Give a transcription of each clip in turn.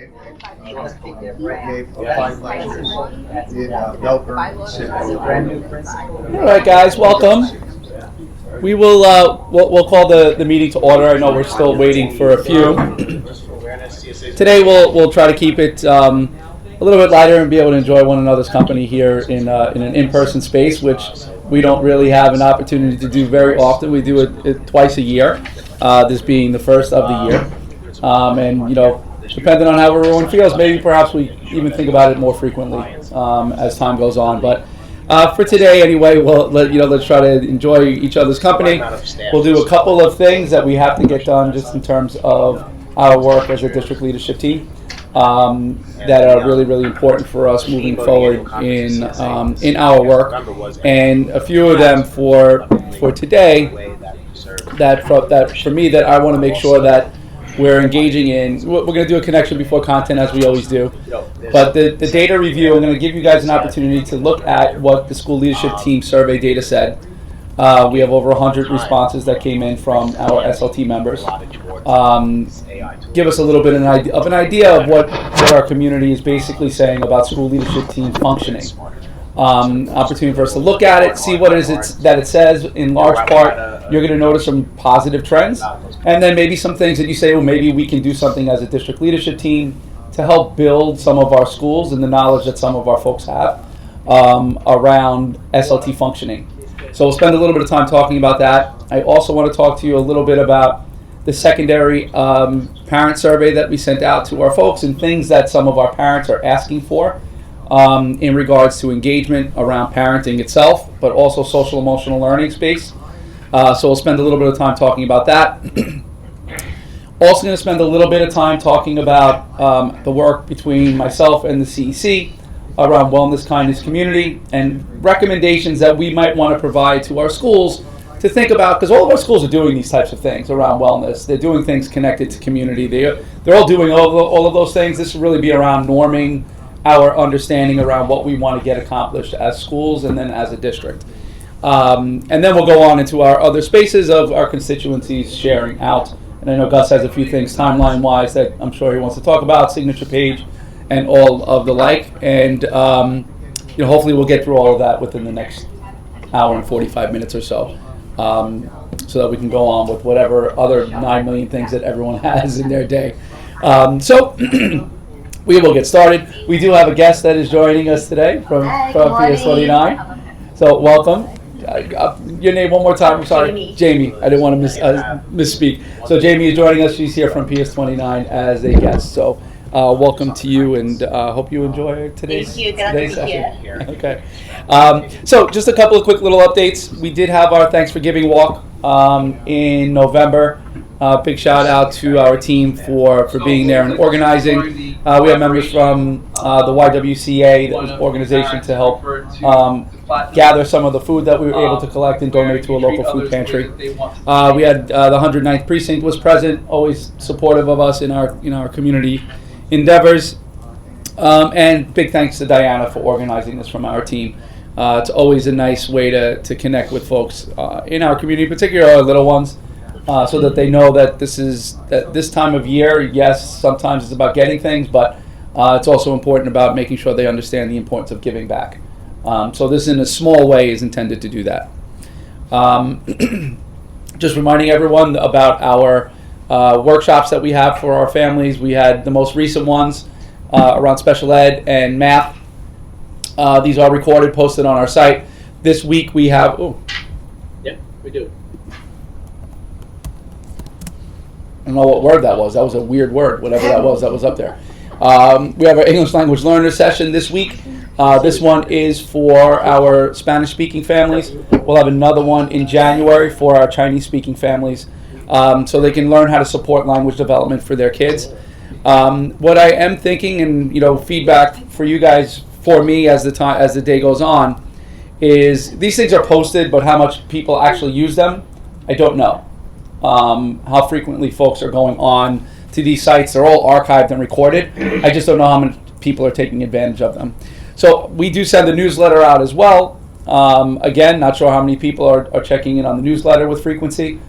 gave 5 lectures in Melbourne, Sydney. All right, guys, welcome. We will we'll call the meeting to order. I know we're still waiting for a few. Today we'll try to keep it a little bit lighter and be able to enjoy one another's company here in an in-person space, which we don't really have an opportunity to do very often. We do it twice a year, this being the first of the year. And, you know, depending on how everyone feels, maybe perhaps we even think about it more frequently as time goes on. But for today, anyway, let's try to enjoy each other's company. We'll do a couple of things that we have to get done just in terms of our work as a district leadership team that are really, really important for us moving forward in our work. And a few of them for today that for me that I want to make sure that we're engaging in. We're going to do a connection before content, as we always do. But the data review, I'm going to give you guys an opportunity to look at what the school leadership team survey data said. We have over 100 responses that came in from our SLT members. Give us a little bit of an idea of what our community is basically saying about school leadership team functioning. Opportunity for us to look at it, see what it is that it says. In large part, you're going to notice some positive trends, and then maybe some things that you say, well, maybe we can do something as a district leadership team to help build some of our schools and the knowledge that some of our folks have around SLT functioning. So we'll spend a little bit of time talking about that. I also want to talk to you a little bit about the secondary parent survey that we sent out to our folks and things that some of our parents are asking for in regards to engagement around parenting itself, but also social emotional learning space. So we'll spend a little bit of time talking about that. Also going to spend a little bit of time talking about the work between myself and the CEC around wellness, kindness, community, and recommendations that we might want to provide to our schools to think about, because all of our schools are doing these types of things around wellness. They're doing things connected to community. They're all doing all of those things. This will really be around norming our understanding around what we want to get accomplished as schools and then as a district. And then we'll go on into our other spaces of our constituencies sharing out. And I know Gus has a few things timeline-wise that I'm sure he wants to talk about, signature page and all of the like. And hopefully we'll get through all of that within the next hour and 45 minutes or so. So that we can go on with whatever other 9 million things that everyone has in their day. So we will get started. We do have a guest that is joining us today from PS29. So welcome. Your name one more time. I'm sorry. Jamie. I didn't want to misspeak. So Jamie is joining us. She's here from PS29 as a guest. So welcome to you, and hope you enjoy today's session. Okay. So just a couple of quick little updates. We did have our Thanks for Giving walk in November. Big shout out to our team for being there and organizing. We have members from the YWCA, that was an organization to help gather some of the food that we were able to collect and donate to a local food pantry. We had the 109th Precinct was present, always supportive of us in our community endeavors. And big thanks to Diana for organizing this from our team. It's always a nice way to connect with folks in our community, particularly our little ones. So that they know that this time of year, yes, sometimes it's about getting things, but it's also important about making sure they understand the importance of giving back. So this, in a small way, is intended to do that. Just reminding everyone about our workshops that we have for our families. We had the most recent ones around special ed and math. These are recorded, posted on our site. This week we have... Yeah, we do. I don't know what word that was. That was a weird word, whatever that was up there. We have our English language learner session this week. This one is for our Spanish-speaking families. We'll have another one in January for our Chinese-speaking families, so they can learn how to support language development for their kids. What I am thinking, and feedback for you guys, for me as the day goes on, is these things are posted, but how much people actually use them, I don't know. How frequently folks are going on to these sites. They're all archived and recorded. I just don't know how many people are taking advantage of them. So we do send a newsletter out as well. Again, not sure how many people are checking in on the newsletter with frequency.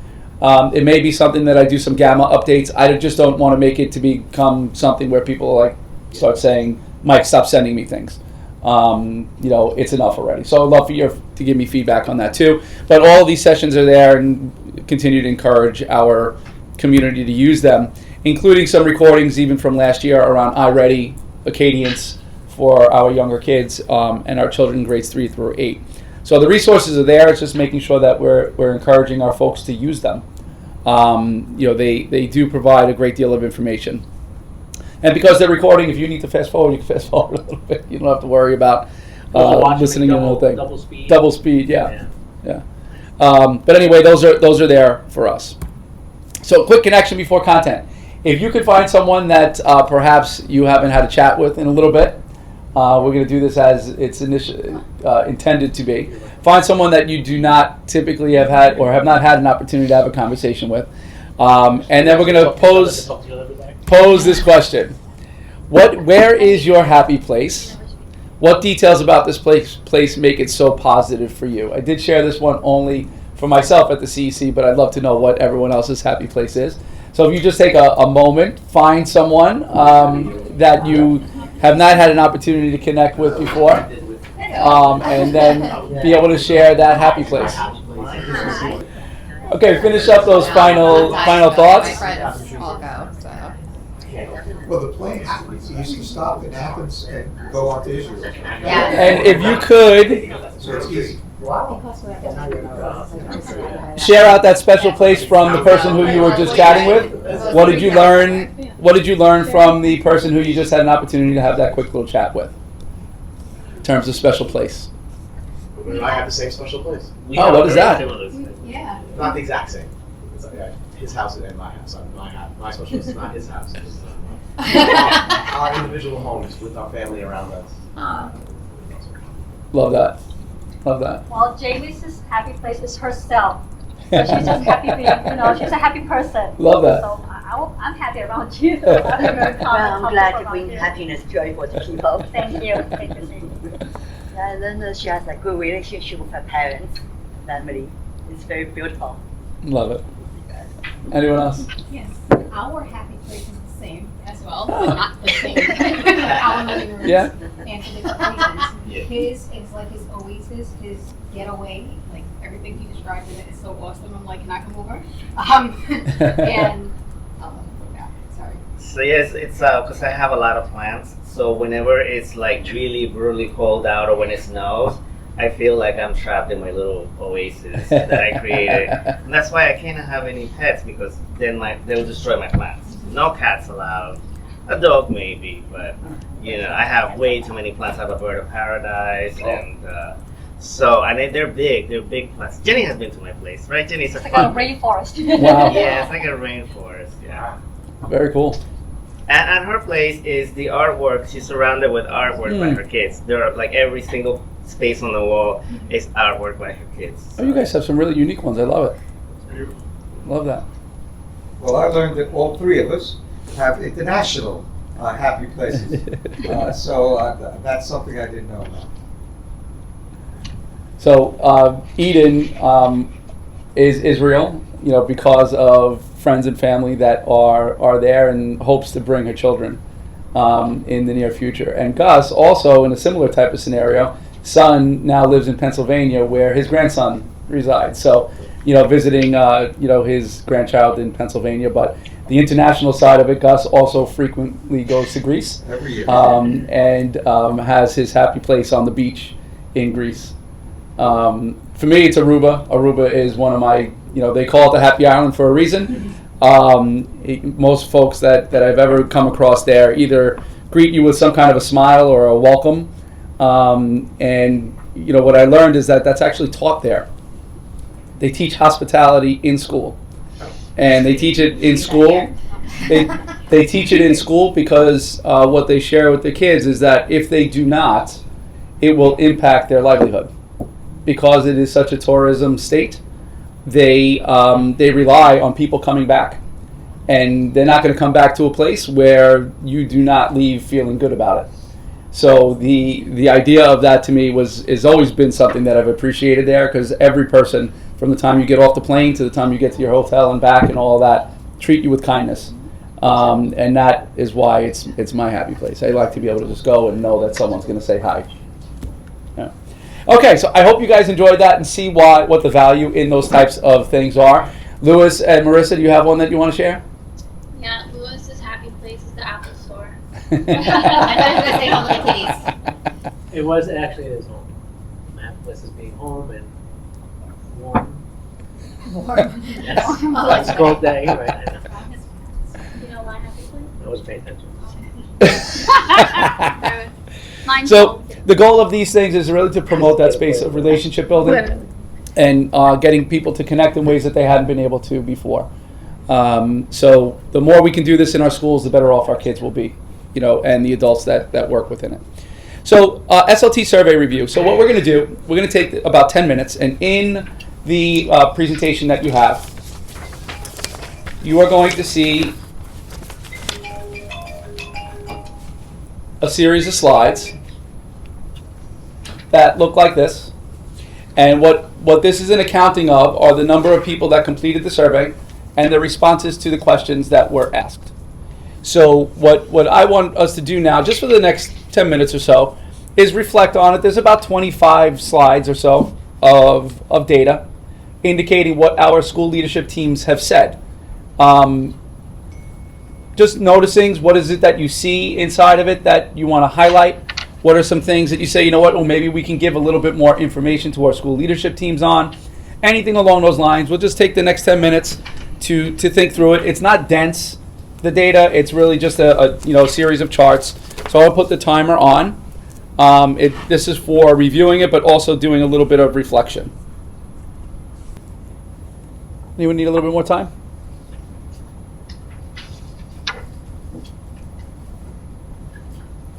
It may be something that I do some gamma updates. I just don't want to make it to become something where people like start saying, Mike, stop sending me things. It's enough already. So I'd love for you to give me feedback on that too. But all of these sessions are there, and continue to encourage our community to use them, including some recordings even from last year around iReady, Acadience for our younger kids and our children in grades 3 through 8. So the resources are there. It's just making sure that we're encouraging our folks to use them. They do provide a great deal of information. And because they're recording, if you need to fast forward, you can fast forward a little bit. You don't have to worry about listening to the whole thing. Double speed, yeah. But anyway, those are there for us. So quick connection before content. If you could find someone that perhaps you haven't had a chat with in a little bit, we're going to do this as it's intended to be. Find someone that you do not typically have had or have not had an opportunity to have a conversation with. And then we're going to pose this question. Where is your happy place? What details about this place make it so positive for you? I did share this one only for myself at the CEC, but I'd love to know what everyone else's happy place is. So if you just take a moment, find someone that you have not had an opportunity to connect with before, and then be able to share that happy place. Okay, finish up those final thoughts. My friends all go, so. Well, the planes, you can stop in Athens and go on to Israel. Yeah. And if you could So it's easy. share out that special place from the person who you were just chatting with. What did you learn? What did you learn from the person who you just had an opportunity to have that quick little chat with? In terms of special place. I have the same special place. Oh, what is that? Yeah. Not the exact same. It's his house and my house. My special place is not his house. It's our individual homes with our family around us. Love that. Love that. Well, Jamie's happy place is herself. So she's just happy being, she's a happy person. Love that. So I'm happy around you. Well, I'm glad to bring happiness, joy for the people. Thank you. Thank you. And then she has a good relationship with her parents, family. It's very beautiful. Love it. Anyone else? Yes. Our happy place is the same as well, but not the same. Our living rooms. Yeah. And for different reasons. Yeah. His is like his oasis, his getaway. Like everything he described in it is so awesome. I'm like, can I come over? And sorry. So yes, it's because I have a lot of plants. So whenever it's like really cold out or when it snows, I feel like I'm trapped in my little oasis that I created. And that's why I can't have any pets, because then they'll destroy my plants. No cats allowed. A dog maybe, but I have way too many plants. I have a bird of paradise, and they're big plants. Jenny has been to my place, right? Jenny, it's It's like a rainforest. Wow. Yeah, it's like a rainforest. Yeah. Very cool. And her place is the artwork. She's surrounded with artwork by her kids. There are like every single space on the wall is artwork by her kids. Oh, you guys have some really unique ones. I love it. Love that. Well, I learned that all three of us have international happy places. So that's something I didn't know about. So Eden is Israel, because of friends and family that are there, and hopes to bring her children in the near future. And Gus, also in a similar type of scenario, son now lives in Pennsylvania, where his grandson resides. So, visiting his grandchild in Pennsylvania. But the international side of it, Gus also frequently goes to Greece Every year. and has his happy place on the beach in Greece. For me, it's Aruba. Aruba is one of my, they call it the happy island for a reason. Most folks that I've ever come across there either greet you with some kind of a smile or a welcome. And what I learned is that that's actually taught there. They teach hospitality in school, and they teach it in school. They teach it in school because what they share with the kids is that if they do not, it will impact their livelihood. Because it is such a tourism state, they rely on people coming back, and they're not going to come back to a place where you do not leave feeling good about it. So the idea of that to me has always been something that I've appreciated there, because every person from the time you get off the plane to the time you get to your hotel and back and all of that, treat you with kindness. And that is why it's my happy place. I like to be able to just go and know that someone's going to say hi. Yeah. Okay, so I hope you guys enjoyed that and see what the value in those types of things are. Louis and Marissa, do you have one that you want to share? Yeah, Lewis's happy place is the Apple Store. I thought you were gonna say Home of the Kitties. It was actually his home. My happy place is being home and warm. Yes. Oh, It's a cold day, right? I know. You know my happy place? I was paying attention. Mine's So home. the goal of these things is really to promote that space of relationship building and getting people to connect in ways that they hadn't been able to before. So the more we can do this in our schools, the better off our kids will be, and the adults that work within it. So SLT survey review. So what we're going to do, we're going to take about 10 minutes, and in the presentation that you have, you are going to see a series of slides that look like this. And what this is an accounting of are the number of people that completed the survey and the responses to the questions that were asked. So what I want us to do now, just for the next 10 minutes or so, is reflect on it. There's about 25 slides or so of data indicating what our school leadership teams have said. Just noticing, what is it that you see inside of it that you want to highlight? What are some things that you say, well, maybe we can give a little bit more information to our school leadership teams on? Anything along those lines. We'll just take the next 10 minutes to think through it. It's not dense, the data. It's really just a series of charts. So I'll put the timer on. This is for reviewing it, but also doing a little bit of reflection. Anyone need a little bit more time?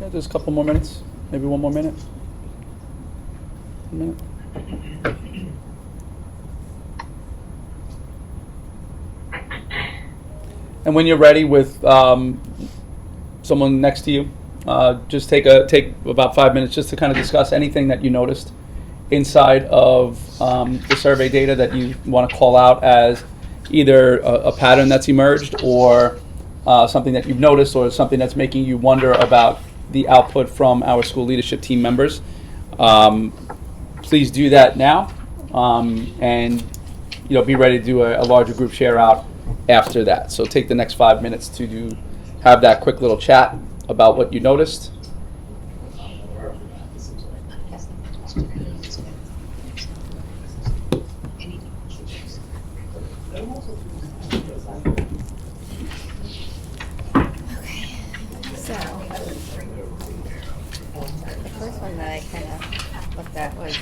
Yeah, just a couple more minutes. Maybe one more minute. A minute. And when you're ready with someone next to you, just take about 5 minutes just to kind of discuss anything that you noticed inside of the survey data that you want to call out as either a pattern that's emerged or something that you've noticed or something that's making you wonder about the output from our school leadership team members. Please do that now, and be ready to do a larger group share out after that. So take the next 5 minutes to have that quick little chat about what you noticed. So, the first one that I kind of looked at was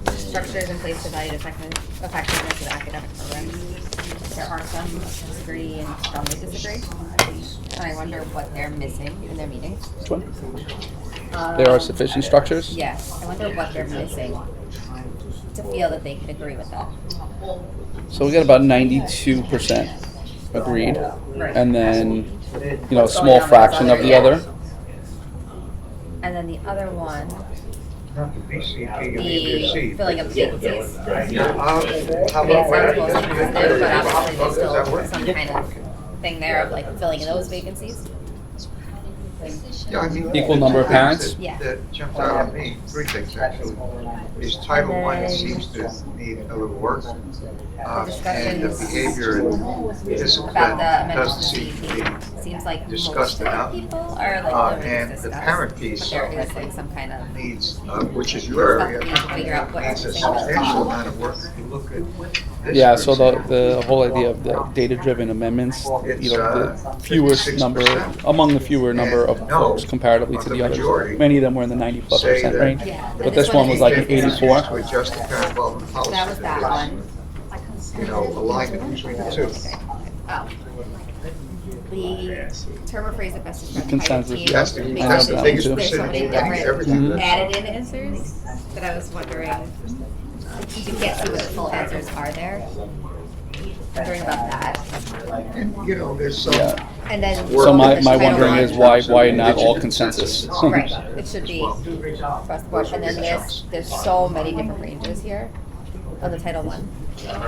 the structures in place to evaluate effectiveness of academic programs. There are some who disagree and strongly disagree, and I wonder what they're missing in their meetings. Which one? There are sufficient structures? Yes, I wonder what they're missing to feel that they can agree with that. So we got about 92% agreed, Right. and then a small fraction of the other. And then the other one, BCP the filling of vacancies. How I mean, it sounds mostly positive, but obviously there's still some kind of thing there of like filling in those vacancies. Equal number of parents? Yeah. That jumped out at me, three things actually, is Title I seems to need a little work. And the behavior and discipline About the doesn't amendments to seem to be CEP, seems like discussed most of the enough. people are like literally And the discussed, parent piece but there is like some kind of needs, which is your area, stuff we need to figure out what needs a everything was substantial about. amount of work. If you look at this, Yeah, for so example, the whole idea of the data-driven amendments, the fewest 56%. number, among the fewer number of And no, folks comparatively to the the others. majority Many of them were in the 90+% say that range, Yeah, but this one was like an 84. To adjust the parent involvement policy. That was that one. Alignment between the two. Oh. The term or phrase that best describes the Consensus. team. That's the, makes that's the sense. biggest There's so many percentage of different everything. Mhm. added in answers that I was wondering, you can't see what the full answers are there. Wondering about that. And, there's some. Yeah. And then. So my the title wondering one. is why not all consensus? Right, it should be across the board, and then there's so many different ranges here. of the Title I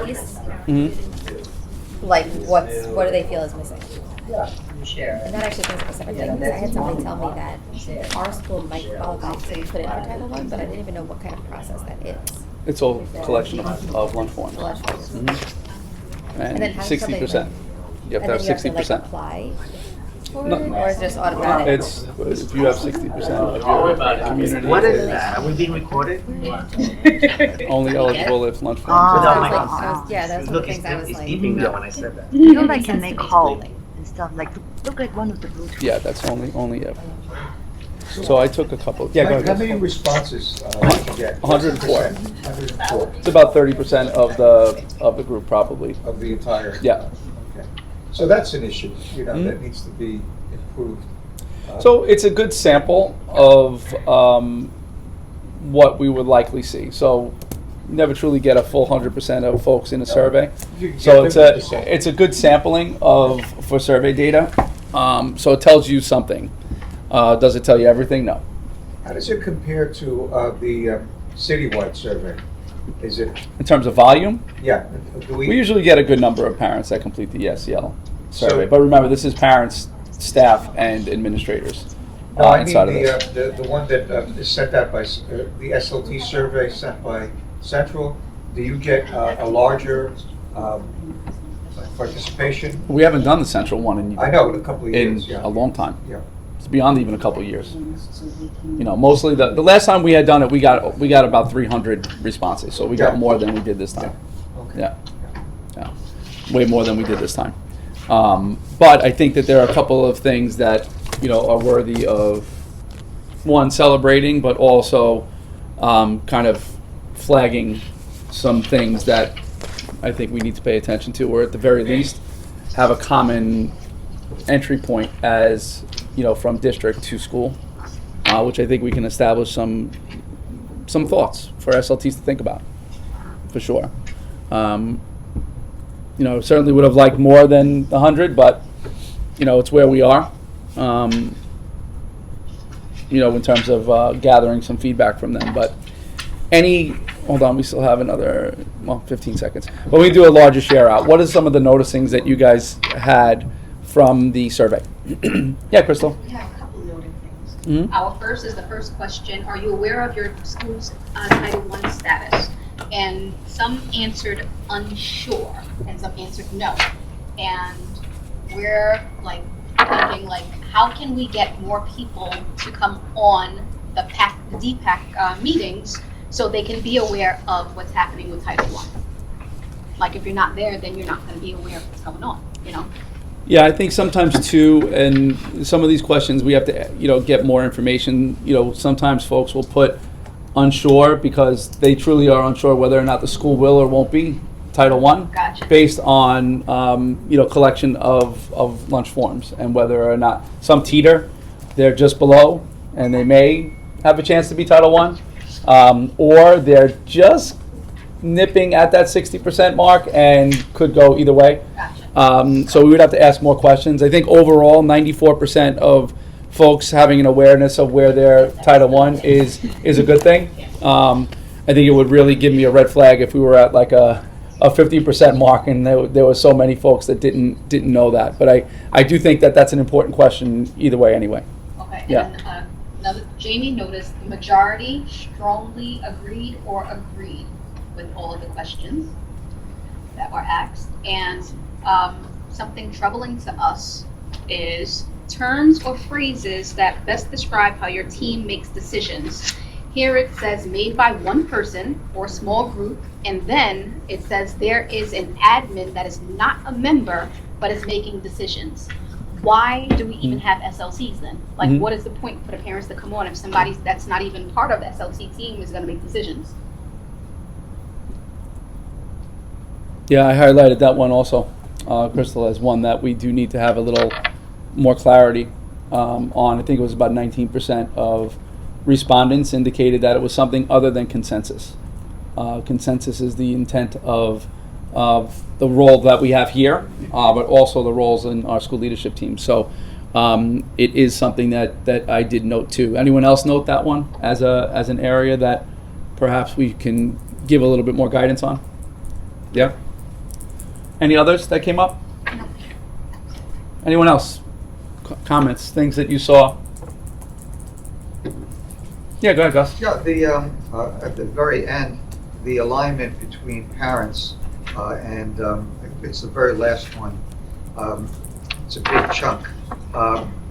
piece. Mm-hmm. Like, what do they feel is missing? And that actually is a specific thing, because I had somebody tell me that our school might qualify to be put in for Title I, but I didn't even know what kind of process that is. It's all collection of lunch forms. Lunch forms. Mm-hmm. And then how does somebody 60%. You have to have 60%. like, apply for No. it, or is it just automatic? It's if you have 60% of Don't worry your about it. community, What is that? Are we being recorded? only eligible if lunch forms. Ah. Without I my was like, I was- yeah, that was one of Look, the things I was it's like. beeping now when I said that. You know, like Makes can sense they to me. call and stuff like look like one of the Bluetooth. Yeah, that's only if. So I took a couple. Yeah, go How ahead. many responses did you get? 104. 104 It's about 30% of the group, probably. of the entire. Yeah. Okay. So that's an issue, you know, Mhm. that needs to be improved. So it's a good sample of what we would likely see. So never truly get a full 100% of folks in a survey. You can So get it's 50%. it's a good sampling for survey data. So it tells you something. Does it tell you everything? No. How does it compare to the citywide survey? Is it, In terms of volume, yeah, do we usually get a good number of parents that complete the SEL survey. So- But remember, this is parents, staff, and administrators No, I mean inside of this. the one that is sent out by, the SLT survey sent by Central, do you get a larger participation? We haven't done the central one I know, in a couple of in years, yeah. a long time. Yeah. It's beyond even a couple of years. You know, mostly the last time we had done it, we got about 300 responses. So we got Yeah. more than we did this time. Okay. Yeah, way more than we did this time. But I think that there are a couple of things that are worthy of one celebrating, but also kind of flagging some things that I think we need to pay attention to, or at the very least have a common entry point as from district to school, which I think we can establish some thoughts for SLTs to think about, for sure. Certainly would have liked more than 100, but it's where we are. In terms of gathering some feedback from them. But hold on, we still have another 15 seconds. But we do a larger share out. What are some of the noticings that you guys had from the survey? Yeah, Crystal. We have a couple noted things. Mhm. Our first is the first question, are you aware of your school's Title I status? And some answered unsure, and some answered no. And we're thinking how can we get more people to come on the DPAC meetings so they can be aware of what's happening with Title I? If you're not there, then you're not going to be aware of what's going on, Yeah, I think sometimes too, and some of these questions we have to, get more information. Sometimes folks will put unsure because they truly are unsure whether or not the school will or won't be Title I, Gotcha. based on collection of lunch forms and whether or not some teeter, they're just below and they may have a chance to be Title I, or they're just nipping at that 60% mark and could go either way. Gotcha. So we would have to ask more questions. I think overall, 94% of folks having an awareness of where their Title I is a good thing. I think it would really give me a red flag if we were at a 50% mark and there were so many folks that didn't know that. But I do think that that's an important question either way anyway. Okay, Yeah. and another, Jamie noticed the majority strongly agreed or agreed with all of the questions that were asked. And something troubling to us is terms or phrases that best describe how your team makes decisions. Here it says made by one person or small group, and then it says there is an admin that is not a member but is making decisions. Why do we even have SLTs then? Mhm. What is the point for the parents to come on if somebody that's not even part of the SLT team is going to make decisions? Yeah, I highlighted that one also, Crystal, as one that we do need to have a little more clarity on. I think it was about 19% of respondents indicated that it was something other than consensus. Consensus is the intent of the role that we have here, but also the roles in our school leadership team. So it is something that I did note too. Anyone else note that one as an area that perhaps we can give a little bit more guidance on. Yeah. Any others that came up? Anyone else? Comments, things that you saw? Yeah, go ahead, Gus. Yeah, at the very end, the alignment between parents and it's the very last one. It's a big chunk.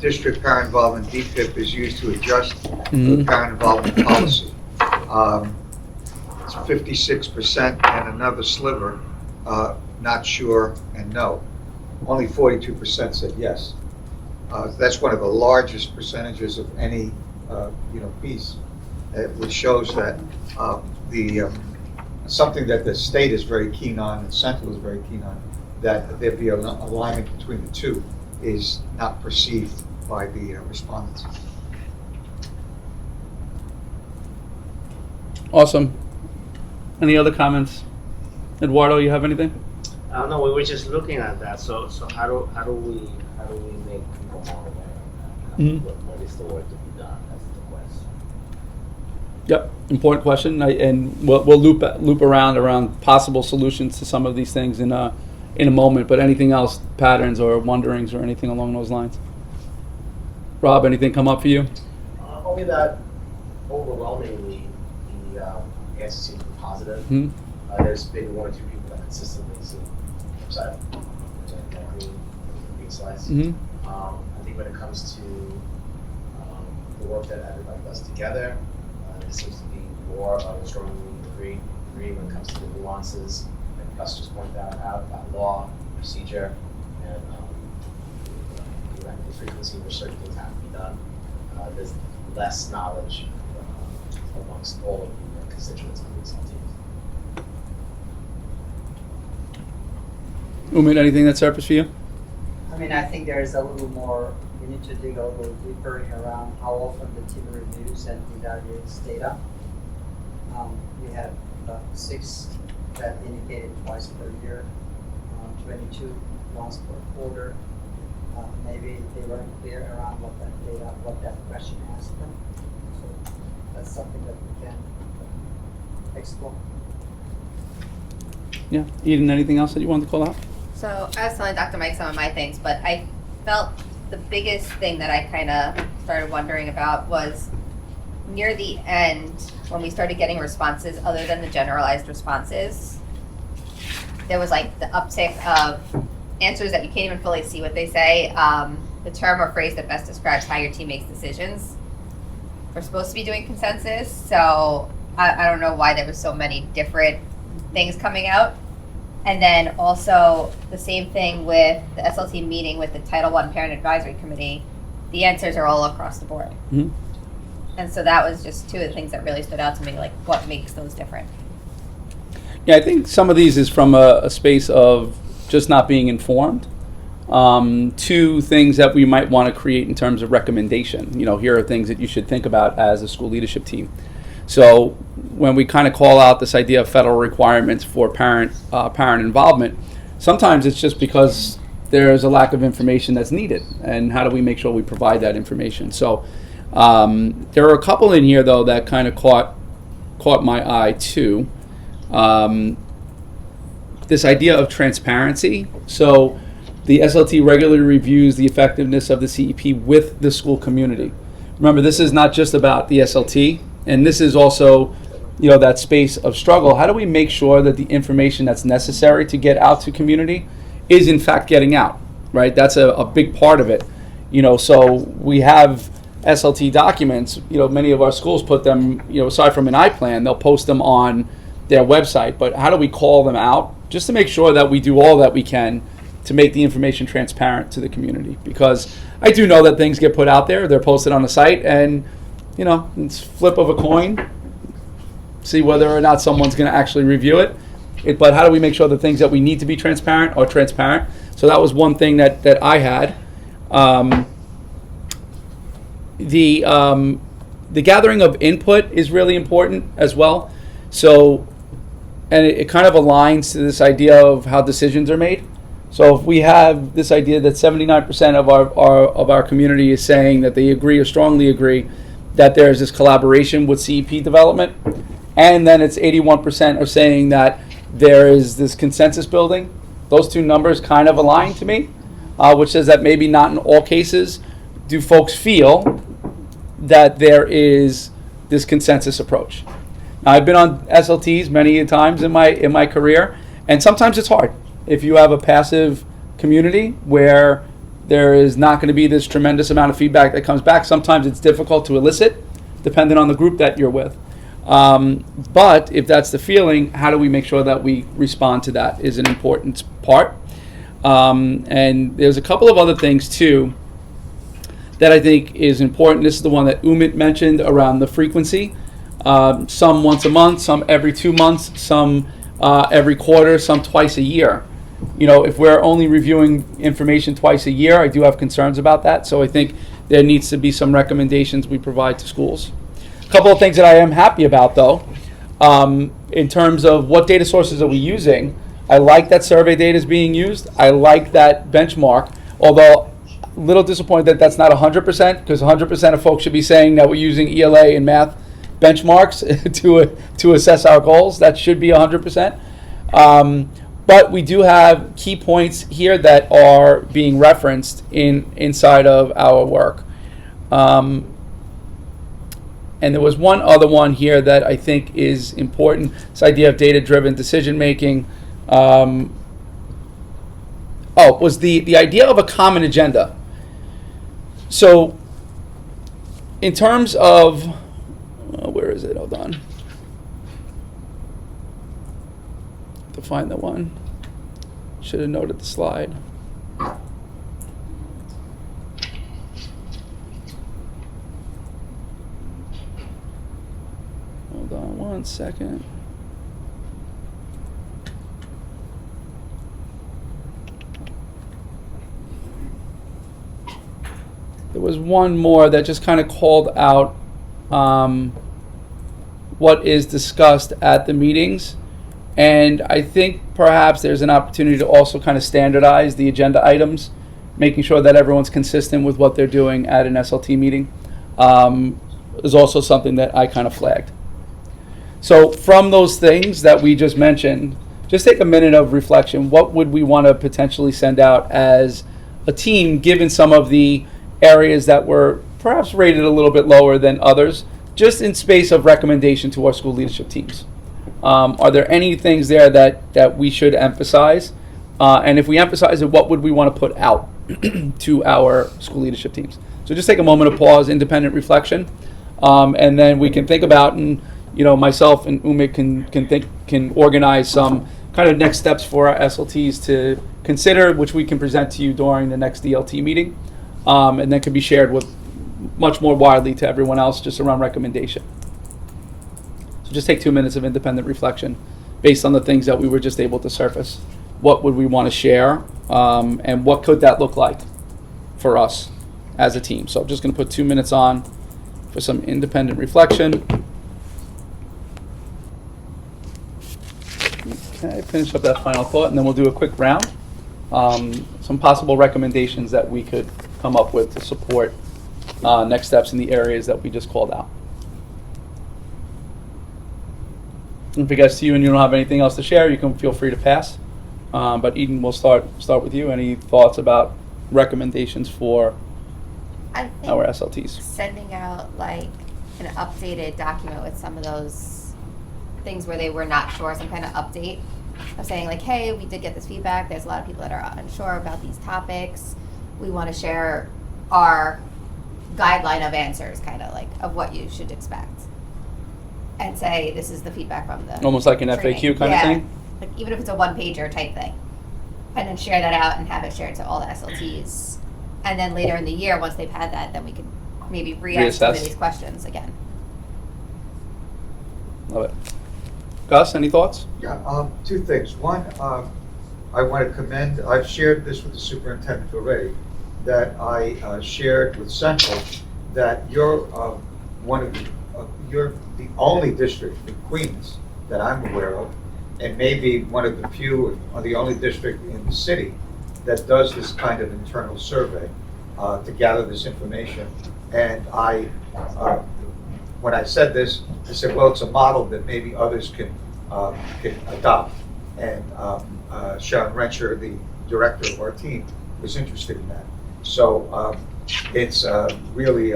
District parent involvement, DPIP, is used to adjust the parent involvement policy. It's 56% and another sliver, not sure and no. Only 42% said yes. That's one of the largest percentages of any piece, which shows that something that the state is very keen on and Central is very keen on, that there be an alignment between the two, is not perceived by the respondents. Awesome. Any other comments? Eduardo, you have anything? No, we were just looking at that. So how do we make people more aware of that? What is the work to be done? That's the question. Yep, important question, and we'll loop around possible solutions to some of these things in a moment. But anything else, patterns or wonderings or anything along those lines? Rob, anything come up for you? Only that overwhelmingly the answers seem to be positive. There's been one or two people that consistently seem upset, green slice. I think when it comes to the work that everybody does together, there seems to be more of a strongly agree when it comes to the nuances, like Gus just pointed out about law, procedure, and the frequency in which certain things have to be done. There's less knowledge amongst all of the constituents on these teams. Umid, anything that surfaced for you? I mean, I think there is a little more, we need to dig a little deeper around how often the team reviews and evaluates data. We have 6 that indicated twice per year, 22 once per quarter. Maybe they weren't clear around what that data, what that question asked them. So that's something that we can explore. Yeah, Eden, anything else that you wanted to call out? So I was telling Dr. Mike some of my things, but I felt the biggest thing that I kind of started wondering about was near the end, when we started getting responses other than the generalized responses, there was like the uptick of answers that you can't even fully see what they say. The term or phrase that best describes how your team makes decisions. We're supposed to be doing consensus, so I don't know why there was so many different things coming out. And then also the same thing with the SLT meeting with the Title I Parent Advisory Committee. The answers are all across the board. And so that was just two of the things that really stood out to me, like what makes those different. Yeah, I think some of these is from a space of just not being informed. Two things that we might want to create in terms of recommendation. Here are things that you should think about as a school leadership team. So when we kind of call out this idea of federal requirements for parent involvement, sometimes it's just because there's a lack of information that's needed, and how do we make sure we provide that information? So there are a couple in here though that kind of caught my eye too. This idea of transparency. So the SLT regularly reviews the effectiveness of the CEP with the school community. Remember, this is not just about the SLT, and this is also, that space of struggle. How do we make sure that the information that's necessary to get out to community is in fact getting out, right? That's a big part of it. So we have SLT documents, many of our schools put them, aside from an I-plan, they'll post them on their website, but how do we call them out just to make sure that we do all that we can to make the information transparent to the community? Because I do know that things get put out there, they're posted on the site, and it's flip of a coin, see whether or not someone's going to actually review it. But how do we make sure the things that we need to be transparent are transparent? So that was one thing that I had. The gathering of input is really important as well. So, and it kind of aligns to this idea of how decisions are made. So if we have this idea that 79% of our community is saying that they agree or strongly agree that there's this collaboration with CEP development, and then it's 81% are saying that there is this consensus building. Those two numbers kind of align to me, which says that maybe not in all cases do folks feel that there is this consensus approach. Now, I've been on SLTs many times in my career, and sometimes it's hard. If you have a passive community where there is not going to be this tremendous amount of feedback that comes back, sometimes it's difficult to elicit, depending on the group that you're with. But if that's the feeling, how do we make sure that we respond to that is an important part. And there's a couple of other things too that I think is important. This is the one that Umit mentioned around the frequency. Some once a month, some every 2 months, some every quarter, some twice a year. You know, if we're only reviewing information twice a year, I do have concerns about that. So I think there needs to be some recommendations we provide to schools. A couple of things that I am happy about, though, in terms of what data sources are we using. I like that survey data is being used. I like that benchmark, although a little disappointed that that's not 100%, because 100% of folks should be saying that we're using ELA and math benchmarks to assess our goals. That should be 100%. But we do have key points here that are being referenced inside of our work. And there was one other one here that I think is important, this idea of data-driven decision-making. Was the idea of a common agenda. So in terms of, where is it? Hold on. To find the one. Should have noted the slide. Hold on 1 second. There was one more that just kind of called out what is discussed at the meetings. And I think perhaps there's an opportunity to also kind of standardize the agenda items, making sure that everyone's consistent with what they're doing at an SLT meeting, is also something that I kind of flagged. So from those things that we just mentioned, just take a minute of reflection. What would we want to potentially send out as a team, given some of the areas that were perhaps rated a little bit lower than others, just in space of recommendation to our school leadership teams? Are there any things there that we should emphasize? And if we emphasize it, what would we want to put out to our school leadership teams? So just take a moment of pause, independent reflection, and then we can think about, and myself and Umit can organize some kind of next steps for our SLTs to consider, which we can present to you during the next DLT meeting, and then can be shared with much more widely to everyone else just around recommendation. So just take 2 minutes of independent reflection based on the things that we were just able to surface. What would we want to share, and what could that look like for us as a team? So I'm just going to put 2 minutes on for some independent reflection. Okay, finish up that final thought, and then we'll do a quick round. Some possible recommendations that we could come up with to support next steps in the areas that we just called out. If it gets to you and you don't have anything else to share, you can feel free to pass. But Eden, we'll start with you. Any thoughts about recommendations for our SLTs? Sending out like an updated document with some of those things where they were not sure, some kind of update of saying like, hey, we did get this feedback. There's a lot of people that are unsure about these topics. We want to share our guideline of answers, kind of like of what you should expect. And say, this is the feedback from the almost like an training. FAQ kind of thing? Like even if it's a one-pager type thing. And then share that out and have it shared to all the SLTs. And then later in the year, once they've had that, then we can maybe re-ask some of these questions again. Love it. Gus, any thoughts? Yeah, two things. One, I want to commend, I've shared this with the superintendent already, that I shared with Central that you're you're the only district in Queens that I'm aware of, and maybe one of the few, or the only district in the city that does this kind of internal survey to gather this information. And what when I said this, I said, well, it's a model that maybe others can adopt. And Sharon Rencher, the director of our team, was interested in that. So it's really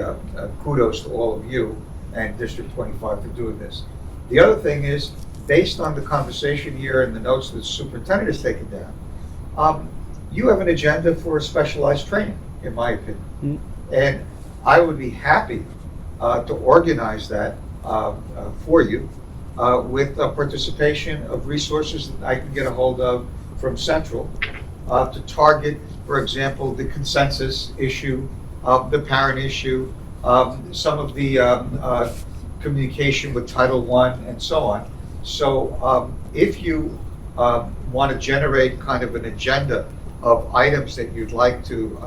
kudos to all of you and District 25 for doing this. The other thing is, based on the conversation here and the notes that the superintendent has taken down, you have an agenda for specialized training, in my opinion. Mm-hmm. And I would be happy to organize that for you with participation of resources that I can get a hold of from Central to target, for example, the consensus issue, the parent issue, some of the communication with Title I, and so on. So if you want to generate kind of an agenda of items that you'd like to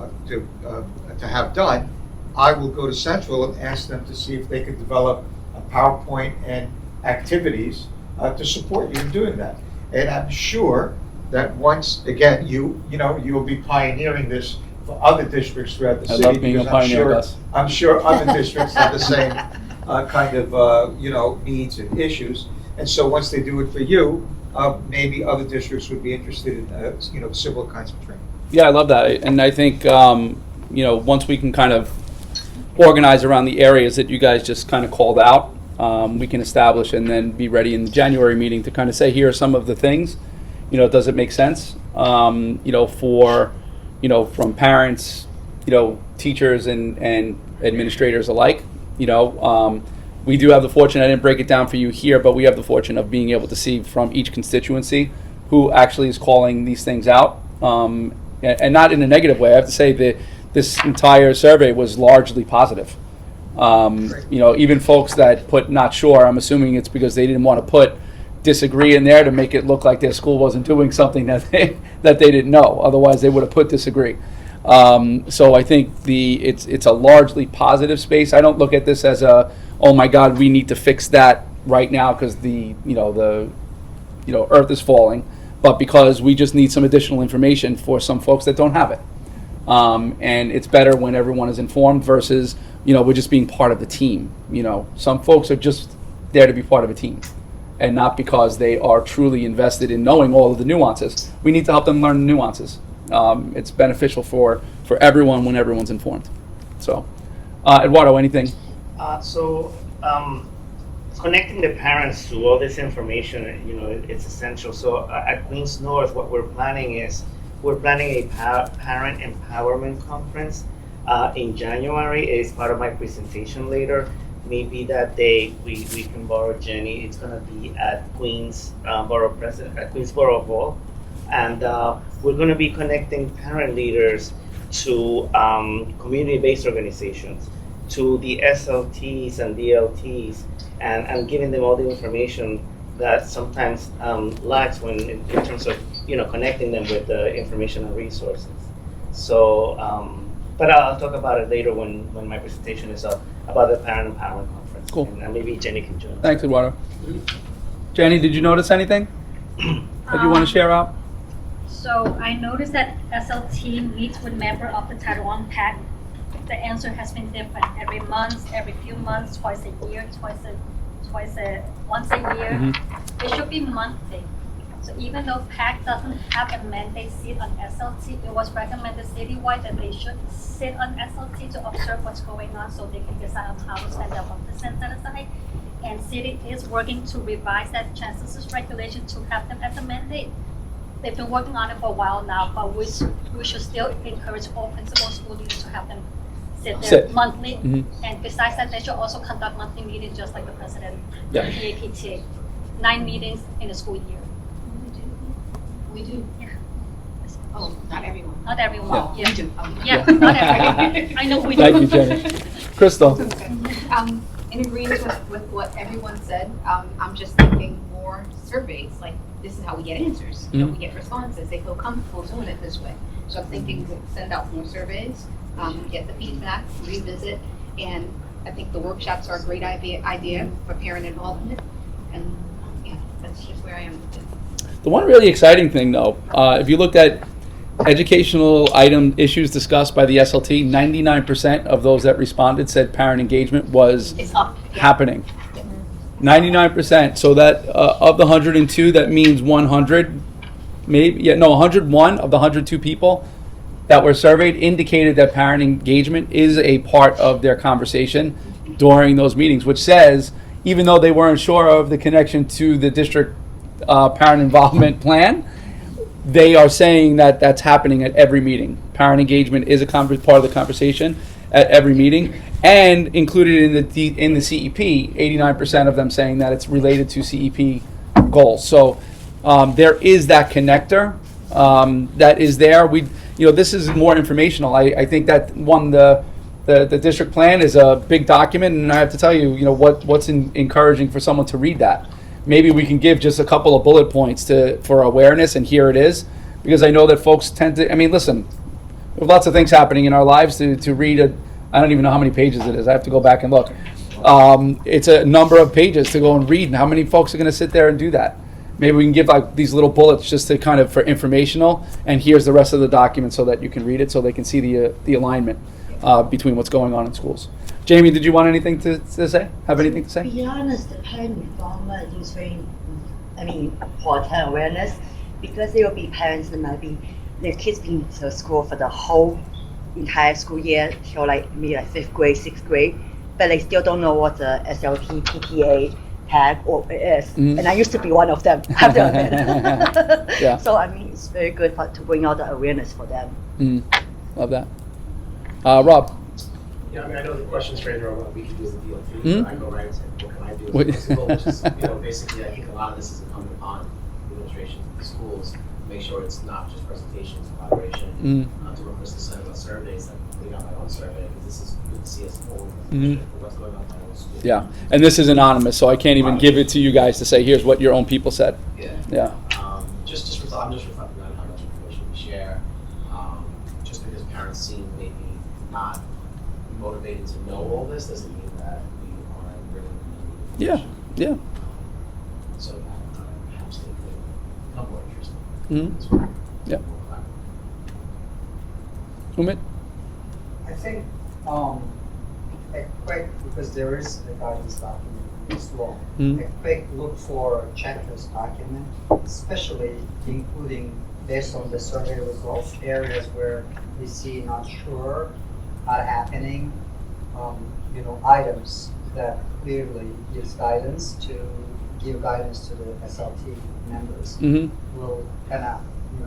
have done, I will go to Central and ask them to see if they could develop a PowerPoint and activities to support you in doing that. And I'm sure that once again, you will be pioneering this for other districts throughout the city. I love being a pioneer, Gus. I'm sure other districts have the same kind of needs and issues. And so once they do it for you, maybe other districts would be interested in similar kinds of training. Yeah, I love that, and I think once we can kind of organize around the areas that you guys just kind of called out, we can establish and then be ready in the January meeting to kind of say, here are some of the things. Does it make sense? From parents, teachers and administrators alike. We do have the fortune, I didn't break it down for you here, but we have the fortune of being able to see from each constituency who actually is calling these things out, and not in a negative way. I have to say that this entire survey was largely positive. Even folks that put not sure, I'm assuming it's because they didn't want to put disagree in there to make it look like their school wasn't doing something that they didn't know. Otherwise, they would have put disagree. So I think it's a largely positive space. I don't look at this as oh my God, we need to fix that right now because the Earth is falling, but because we just need some additional information for some folks that don't have it. And it's better when everyone is informed versus we're just being part of the team. Some folks are just there to be part of a team, and not because they are truly invested in knowing all of the nuances. We need to help them learn the nuances. It's beneficial for everyone when everyone's informed. So, Eduardo, anything? Connecting the parents to all this information, it's essential. So at Queens North, what we're planning a parent empowerment conference in January. It's part of my presentation later. Maybe that day we can borrow Jenny. It's going to be at Queensboro Hall, and we're going to be connecting parent leaders to community-based organizations, to the SLTs and DLTs, and giving them all the information that sometimes lacks in terms of connecting them with the information and resources. So, but I'll talk about it later when my presentation is up about the Parent Empowerment Conference. Cool. And maybe Jenny can join us. Thanks, Eduardo. Jenny, did you notice anything that you want to share out? So I noticed that SLT meets with member of the Title I PAC. The answer has been different every month, every few months, twice a year, once a year. Mm-hmm. It should be monthly. So even though PAC doesn't have a mandate seat on SLT, it was recommended citywide that they should sit on SLT to observe what's going on so they can decide on how to spend their 1% set aside. And city is working to revise that census regulation to have them as a mandate. They've been working on it for a while now, but we should still encourage all principal school leaders to have them sit there monthly. Mm-hmm. And besides that, they should also conduct monthly meetings just like the president, Yeah. PAPTA, 9 meetings in a school year. We do. Yeah. Oh, not everyone. Not everyone. Yeah. Yeah. We do. Yeah, not everyone. I know we do. Thank you, Jenny. Crystal. In agreement with what everyone said, I'm just thinking more surveys, like this is how we get answers. Mm-hmm. We get responses, they feel comfortable doing it this way. So I'm thinking we'll send out more surveys, get the feedback, revisit, and I think the workshops are a great idea for parent involvement. And yeah, that's just where I am with it. The one really exciting thing, though, if you looked at educational item issues discussed by the SLT, 99% of those that responded said parent engagement was It's up. Yeah. happening. 99%. So that of the 102, that means 100, maybe, 101 of the 102 people that were surveyed indicated that parent engagement is a part of their conversation during those meetings, which says, even though they weren't sure of the connection to the district parent involvement plan, they are saying that that's happening at every meeting. Parent engagement is a part of the conversation at every meeting, and included in the CEP, 89% of them saying that it's related to CEP goals. So there is that connector that is there. This is more informational. I think that the district plan is a big document, and I have to tell you, what's encouraging for someone to read that. Maybe we can give just a couple of bullet points for awareness, and here it is, because I know that folks tend to. I mean, listen, we have lots of things happening in our lives to read. I don't even know how many pages it is. I have to go back and look. It's a number of pages to go and read, and how many folks are going to sit there and do that? Maybe we can give like these little bullets just to kind of for informational, and here's the rest of the document so that you can read it, so they can see the alignment between what's going on in schools. Jamie, did you want anything to say? Have anything to say? To be honest, the parent involvement is very, important awareness, because there will be parents that might be their kids been to school for the whole entire school year till maybe 5th grade, 6th grade, but they still don't know what the SLT, PTA tag or is. Mm. And I used to be one of them, I have to admit. Yeah. So it's very good to bring out the awareness for them. Love that. Rob. Yeah, I know the question's framed around what we can do as a DLT, Hmm? but I go right to what can I do as What- a principal, which is, basically, I think a lot of this is incumbent upon the administration of the schools to make sure it's not just presentations, collaboration, to work with the set of surveys, like lead out my own survey, because this is good to see us forward for what's going on in my own school. Yeah, and this is anonymous, so I can't even give it to you guys to say, here's what your own people said. Yeah. I'm just reflecting on how much information we share, just because parents seem maybe not motivated to know all this doesn't mean that we aren't really. Yeah. So perhaps they could become more interested. Yeah. Umit? I think, a quick, because there is a guidance document as well, a quick look for a checklist document, especially including, based on the survey results, areas where we see not sure are happening, items that clearly gives guidance to the SLT members. Will kind of,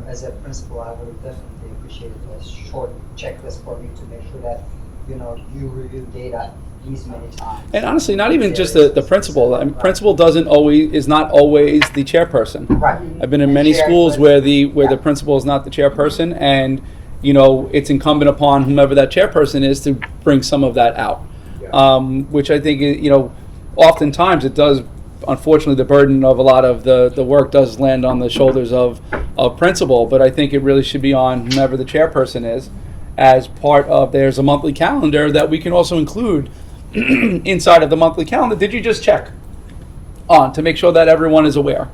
as a principal, I would definitely appreciate a short checklist for me to make sure that, you review data these many times. And honestly, not even just the principal. I mean, principal is not always the chairperson. Right. I've been in many schools where the principal is not the chairperson, and it's incumbent upon whomever that chairperson is to bring some of that out. Which I think oftentimes it does. Unfortunately, the burden of a lot of the work does land on the shoulders of principal, but I think it really should be on whomever the chairperson is, as part of, there's a monthly calendar that we can also include inside of the monthly calendar. Did you just check on to make sure that everyone is aware?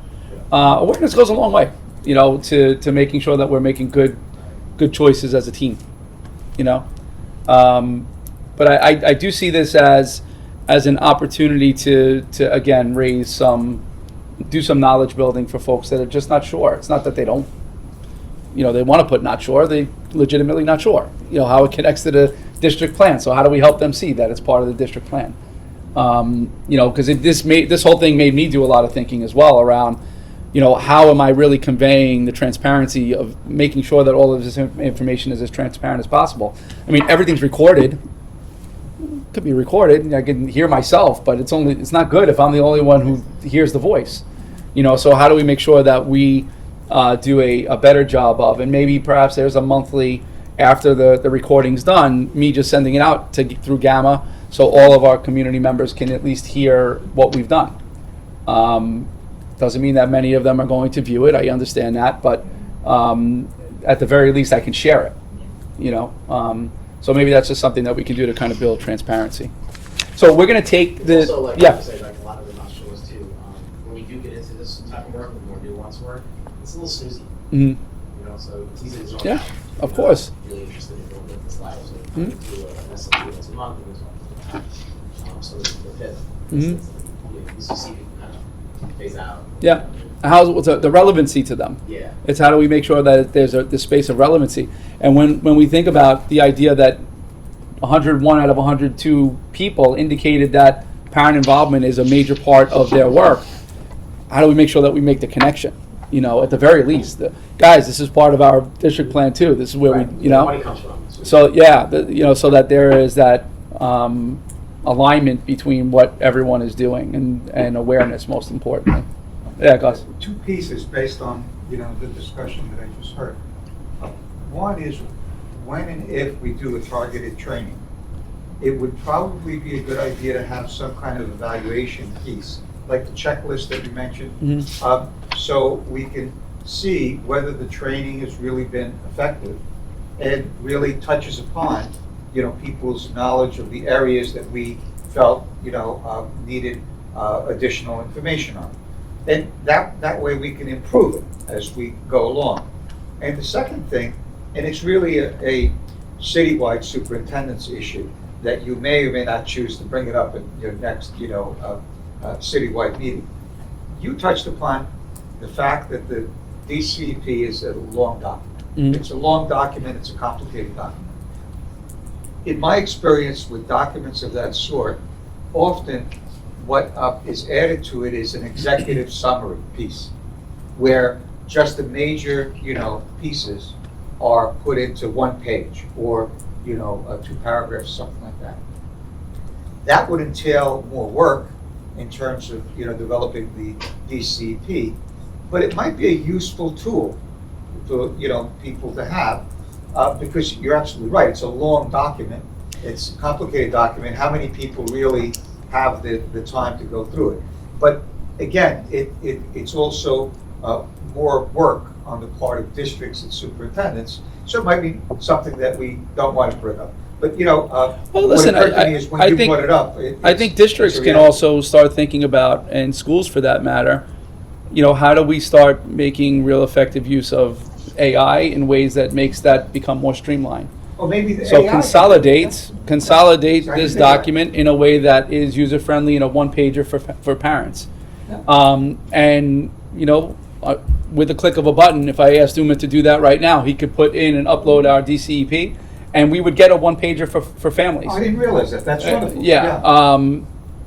Awareness goes a long way, to making sure that we're making good choices as a team, But I do see this as an opportunity to again do some knowledge building for folks that are just not sure. It's not that they don't, they want to put not sure, they legitimately not sure, how it connects to the district plan. So how do we help them see that it's part of the district plan? Because this whole thing made me do a lot of thinking as well around, how am I really conveying the transparency of making sure that all of this information is as transparent as possible? I mean, everything's recorded. Could be recorded. I can hear myself, but it's not good if I'm the only one who hears the voice. So how do we make sure that we do a better job of, and maybe perhaps there's a monthly, after the recording's done, me just sending it out through Gamma, so all of our community members can at least hear what we've done. Doesn't mean that many of them are going to view it. I understand that, but at the very least, I can share it. So maybe that's just something that we can do to kind of build transparency. So we're going to take the Also, like I say, like a lot of the not sures too. When we do get into this type of work, with more nuanced work, it's a little snoozy. know, so it's easy to zone Yeah, out. of course. Really interested in going with this life, so Mhm. do an SLT once a month, and so the fifth, Mhm. BCC can kind of phase out. Yeah. How's the relevancy to them? Yeah. It's how do we make sure that there's the space of relevancy? And when we think about the idea that 101 out of 102 people indicated that parent involvement is a major part of their work, how do we make sure that we make the connection? You know, at the very least, guys, this is part of our district plan too. This is where Right. we, you know. Money comes from. So yeah, you know, so that there is that alignment between what everyone is doing and awareness, most importantly. Yeah, Gus. Two pieces based on, you know, the discussion that I just heard. One is when and if we do a targeted training, it would probably be a good idea to have some kind of evaluation piece, like the checklist that you mentioned, Mhm. so we can see whether the training has really been effective and really touches upon, you know, people's knowledge of the areas that we felt, you know, needed additional information on. And that way we can improve it as we go along. And the second thing, and it's really a citywide superintendent's issue, that you may or may not choose to bring it up at your next, you know, citywide meeting. You touched upon the fact that the DCP is a long document. Mhm. It's a long document, it's a complicated document. In my experience with documents of that sort, often what is added to it is an executive summary piece, where just the major, you know, pieces are put into one page, or, you know, 2 paragraphs, something like that. That would entail more work in terms of, you know, developing the DCP, but it might be a useful tool for, you know, people to have, because you're absolutely right, it's a long document, it's a complicated document, how many people really have the time to go through it? But again, it's also more work on the part of districts and superintendents, so it might be something that we don't want to bring up. But, you know, Well, listen, what occurred to me is when I you think- brought it up. I think districts can also start thinking about, and schools for that matter, you know, how do we start making real effective use of AI in ways that makes that become more streamlined? Or maybe the So AI consolidate I this think document in a way that is user-friendly and a one-pager for parents. And, you know, with the click of a button, if I asked Uma to do that right now, he could put in and upload our DCEP, and we would get a one-pager for families. I didn't realize that, that's wonderful. Yeah,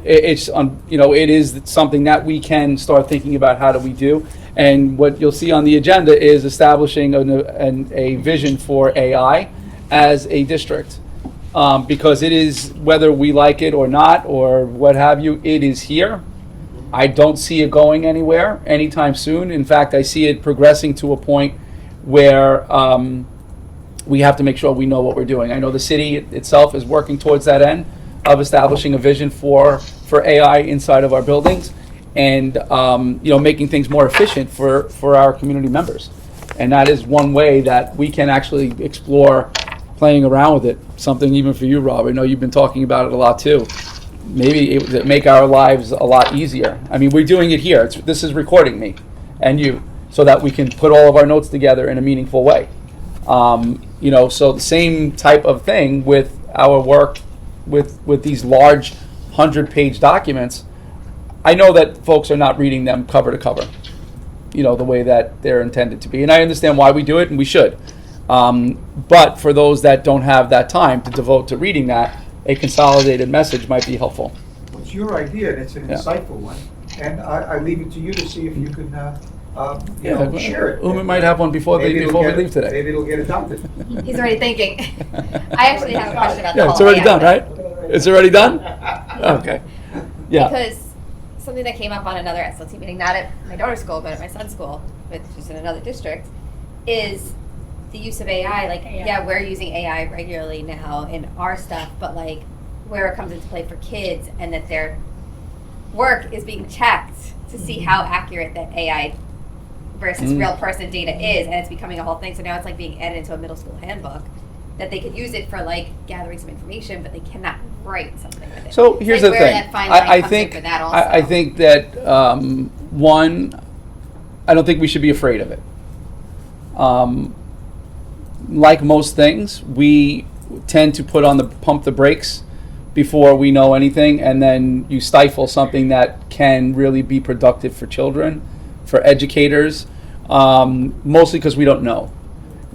it's you know, it is something that we can start thinking about how do we do. And what you'll see on the agenda is establishing a vision for AI as a district. Because it is, whether we like it or not, or what have you, it is here. I don't see it going anywhere anytime soon. In fact, I see it progressing to a point where we have to make sure we know what we're doing. I know the city itself is working towards that end of establishing a vision for AI inside of our buildings, and you know, making things more efficient for our community members. And that is one way that we can actually explore playing around with it. Something even for you, Rob. I know you've been talking about it a lot too. Maybe it would make our lives a lot easier. I mean, we're doing it here. This is recording me and you, so that we can put all of our notes together in a meaningful way. You know, so the same type of thing with our work with these large 100-page documents. I know that folks are not reading them cover to cover, you know, the way that they're intended to be. And I understand why we do it, and we should. But for those that don't have that time to devote to reading that, a consolidated message might be helpful. Well, it's your idea, and it's an Yeah. insightful one, and I leave it to you to see if you can, you Yeah, know, share it. Uma might have one before Maybe it'll we get- leave today. Maybe it'll get adopted. He's already thinking. I actually have a question about the Yeah, whole it's already AI done, thing. right? It's already done? Okay. Yeah. Because something that came up on another SLT meeting, not at my daughter's school, but at my son's school, which is in another district, is the use of AI. Like, yeah, we're using AI regularly now in our stuff, but like where it comes into play for kids, and that their work is being checked to see how accurate that AI versus real person data is, and it's becoming a whole thing. So now it's like being added into a middle school handbook, that they could use it for like gathering some information, but they cannot write something with it. So here's Like the where thing. that fine line I comes in think for that also. I think that one, I don't think we should be afraid of it. like most things, we tend to pump the brakes before we know anything, and then you stifle something that can really be productive for children, for educators, mostly because we don't know.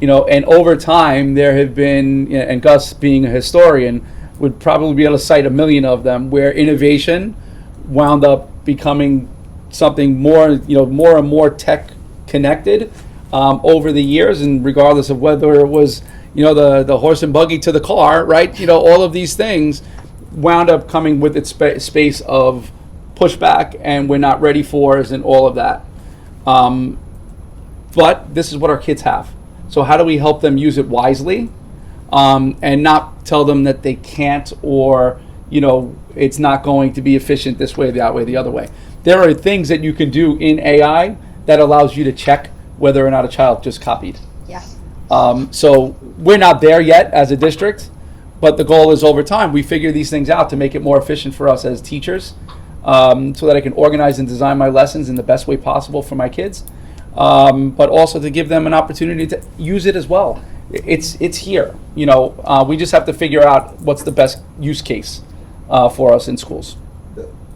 And over time there have been, and Gus being a historian would probably be able to cite a million of them, where innovation wound up becoming something more, more and more tech connected over the years, and regardless of whether it was, the horse and buggy to the car, right? All of these things wound up coming with its space of pushback, and we're not ready for us and all of that. But this is what our kids have. So how do we help them use it wisely, and not tell them that they can't, or it's not going to be efficient this way, that way, the other way. There are things that you can do in AI that allows you to check whether or not a child just copied. Yeah. So we're not there yet as a district, but the goal is over time we figure these things out to make it more efficient for us as teachers, so that I can organize and design my lessons in the best way possible for my kids, but also to give them an opportunity to use it as well. It's here. We just have to figure out what's the best use case for us in schools.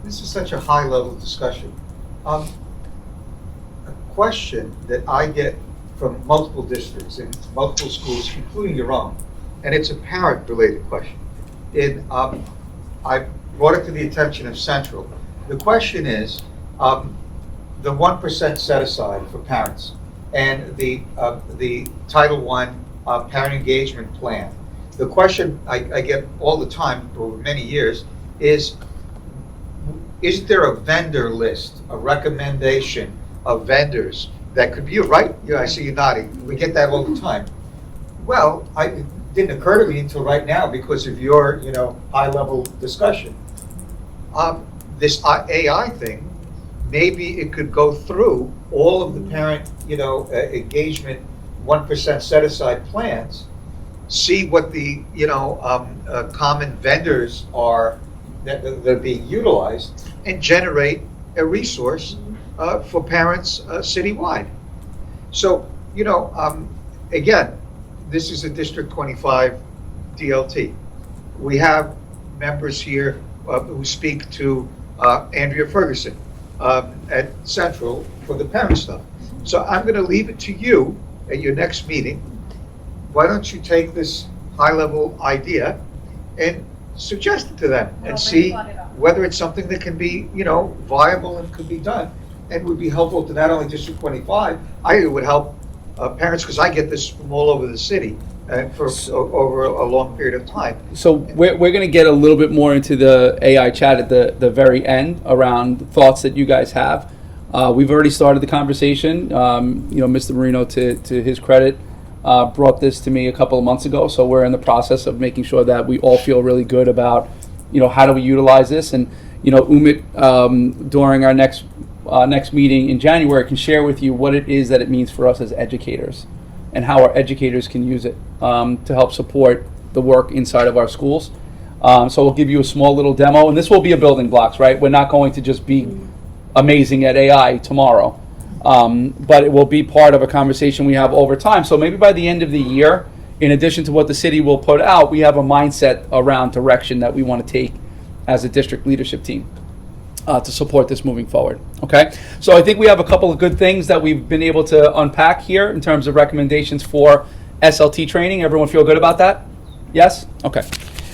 This is such a high-level discussion. A question that I get from multiple districts and multiple schools, including your own, and it's a parent-related question. I brought it to the attention of Central. The question is the 1% set aside for parents and the Title I parent engagement plan. The question I get all the time over many years is there a vendor list, a recommendation of vendors that could be, you're right, I see you nodding, we get that all the time. Well, it didn't occur to me until right now because of your high-level discussion. This AI thing, maybe it could go through all of the parent engagement 1% set-aside plans, see what the common vendors are that are being utilized, and generate a resource for parents citywide. So, again, this is a District 25 DLT. We have members here who speak to Andrea Ferguson at Central for the parent stuff. So I'm going to leave it to you at your next meeting. Why don't you take this high-level idea and suggest it to them and see whether it's something that can be, viable and could be done, and would be helpful to not only District 25. I think it would help parents, because I get this from all over the city for over a long period of time. So we're going to get a little bit more into the AI chat at the very end around thoughts that you guys have. We've already started the conversation. Mr. Marino, to his credit, brought this to me a couple of months ago. So we're in the process of making sure that we all feel really good about, how do we utilize this. And, Umit, during our next meeting in January, can share with you what it is that it means for us as educators and how our educators can use it to help support the work inside of our schools. So we'll give you a small little demo, and this will be a building blocks, right? We're not going to just be amazing at AI tomorrow, but it will be part of a conversation we have over time. So maybe by the end of the year, in addition to what the city will put out, we have a mindset around direction that we want to take as a district leadership team to support this moving forward. Okay, so I think we have a couple of good things that we've been able to unpack here in terms of recommendations for SLT training. Everyone feel good about that? Yes? Okay.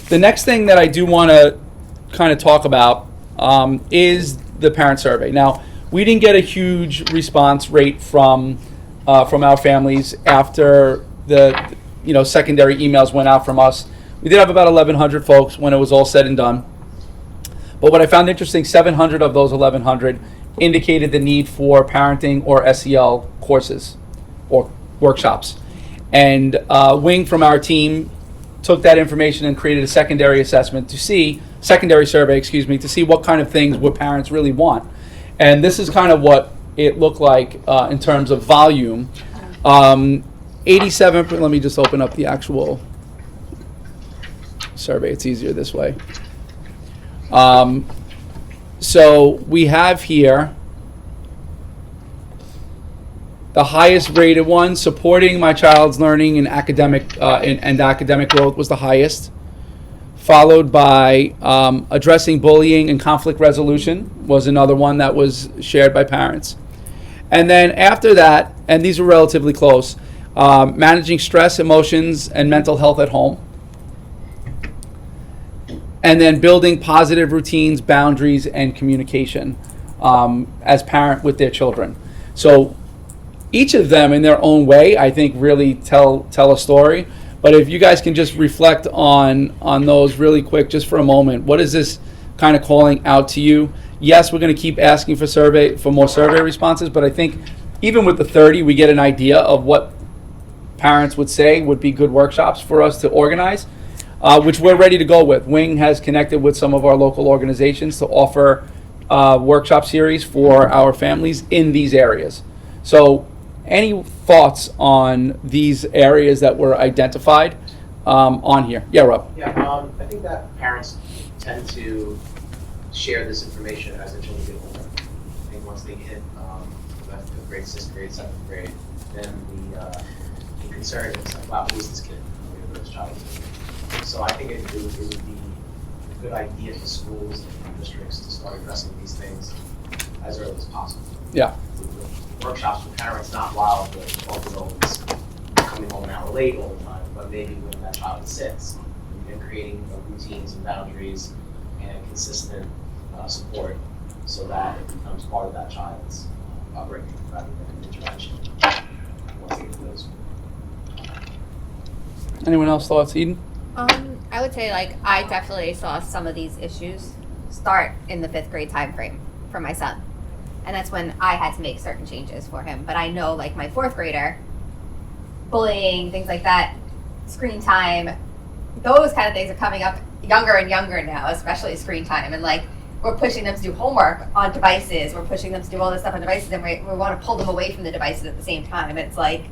The next thing that I do want to kind of talk about is the parent survey. Now, we didn't get a huge response rate from our families after the secondary emails went out from us. We did have about 1,100 folks when it was all said and done. But what I found interesting, 700 of those 1,100 indicated the need for parenting or SEL courses or workshops. And Wing from our team took that information and created a secondary survey, to see what kind of things would parents really want. And this is kind of what it looked like in terms of volume. 87, let me just open up the actual survey. It's easier this way. So we have here The highest rated one, supporting my child's learning and academic and academic growth, was the highest, followed by addressing bullying and conflict resolution was another one that was shared by parents. And then after that, and these were relatively close, managing stress, emotions, and mental health at home. And then building positive routines, boundaries, and communication as parent with their children. So each of them in their own way, I think, really tell a story. But if you guys can just reflect on those really quick, just for a moment, what is this kind of calling out to you? Yes, we're going to keep asking for more survey responses, but I think even with the 30, we get an idea of what parents would say would be good workshops for us to organize, which we're ready to go with. Wing has connected with some of our local organizations to offer workshop series for our families in these areas. So any thoughts on these areas that were identified on here? Yeah, Rob. Yeah, I think that parents tend to share this information as their children get older. I think once they hit fifth grade, sixth grade, seventh grade, then the concern is like, wow, who is this kid? Who is this child? So I think it would be a good idea for schools and districts to start addressing these things as early as possible. Yeah. Workshops for parents, not while the 12-year-old is coming home an hour late all the time, but maybe when that child is 6, and creating routines and boundaries and consistent support so that it becomes part of that child's upbringing rather than an intervention once they get to middle school. Anyone else thoughts, Eden? I would say, like, I definitely saw some of these issues start in the 5th grade time frame for my son. And that's when I had to make certain changes for him. But I know, like, my 4th grader, bullying, things like that, screen time, those kind of things are coming up younger and younger now, especially screen time. And, like, we're pushing them to do homework on devices. We're pushing them to do all this stuff on devices, and we want to pull them away from the devices at the same time. It's like,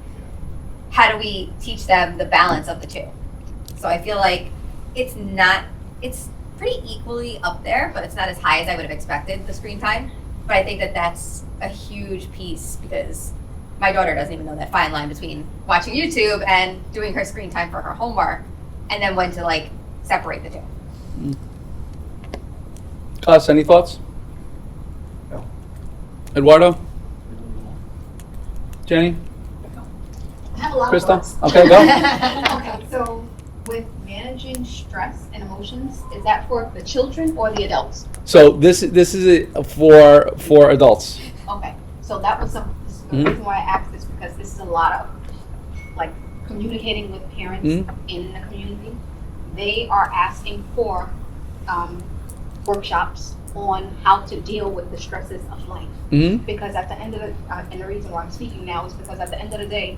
how do we teach them the balance of the two? So I feel like it's pretty equally up there, but it's not as high as I would have expected, the screen time. But I think that that's a huge piece because my daughter doesn't even know that fine line between watching YouTube and doing her screen time for her homework, and then when to, like, separate the two. Gus, any thoughts? No. Eduardo? Jenny? I have a lot Krista? of thoughts. Okay, go. Okay, so with managing stress and emotions, is that for the children or the adults? So this is for adults. Okay, so that was the reason why I asked this, because this is a lot of, like, communicating with parents in the community. They are asking for workshops on how to deal with the stresses of life. Because at the end of the, and the reason why I'm speaking now is because at the end of the day,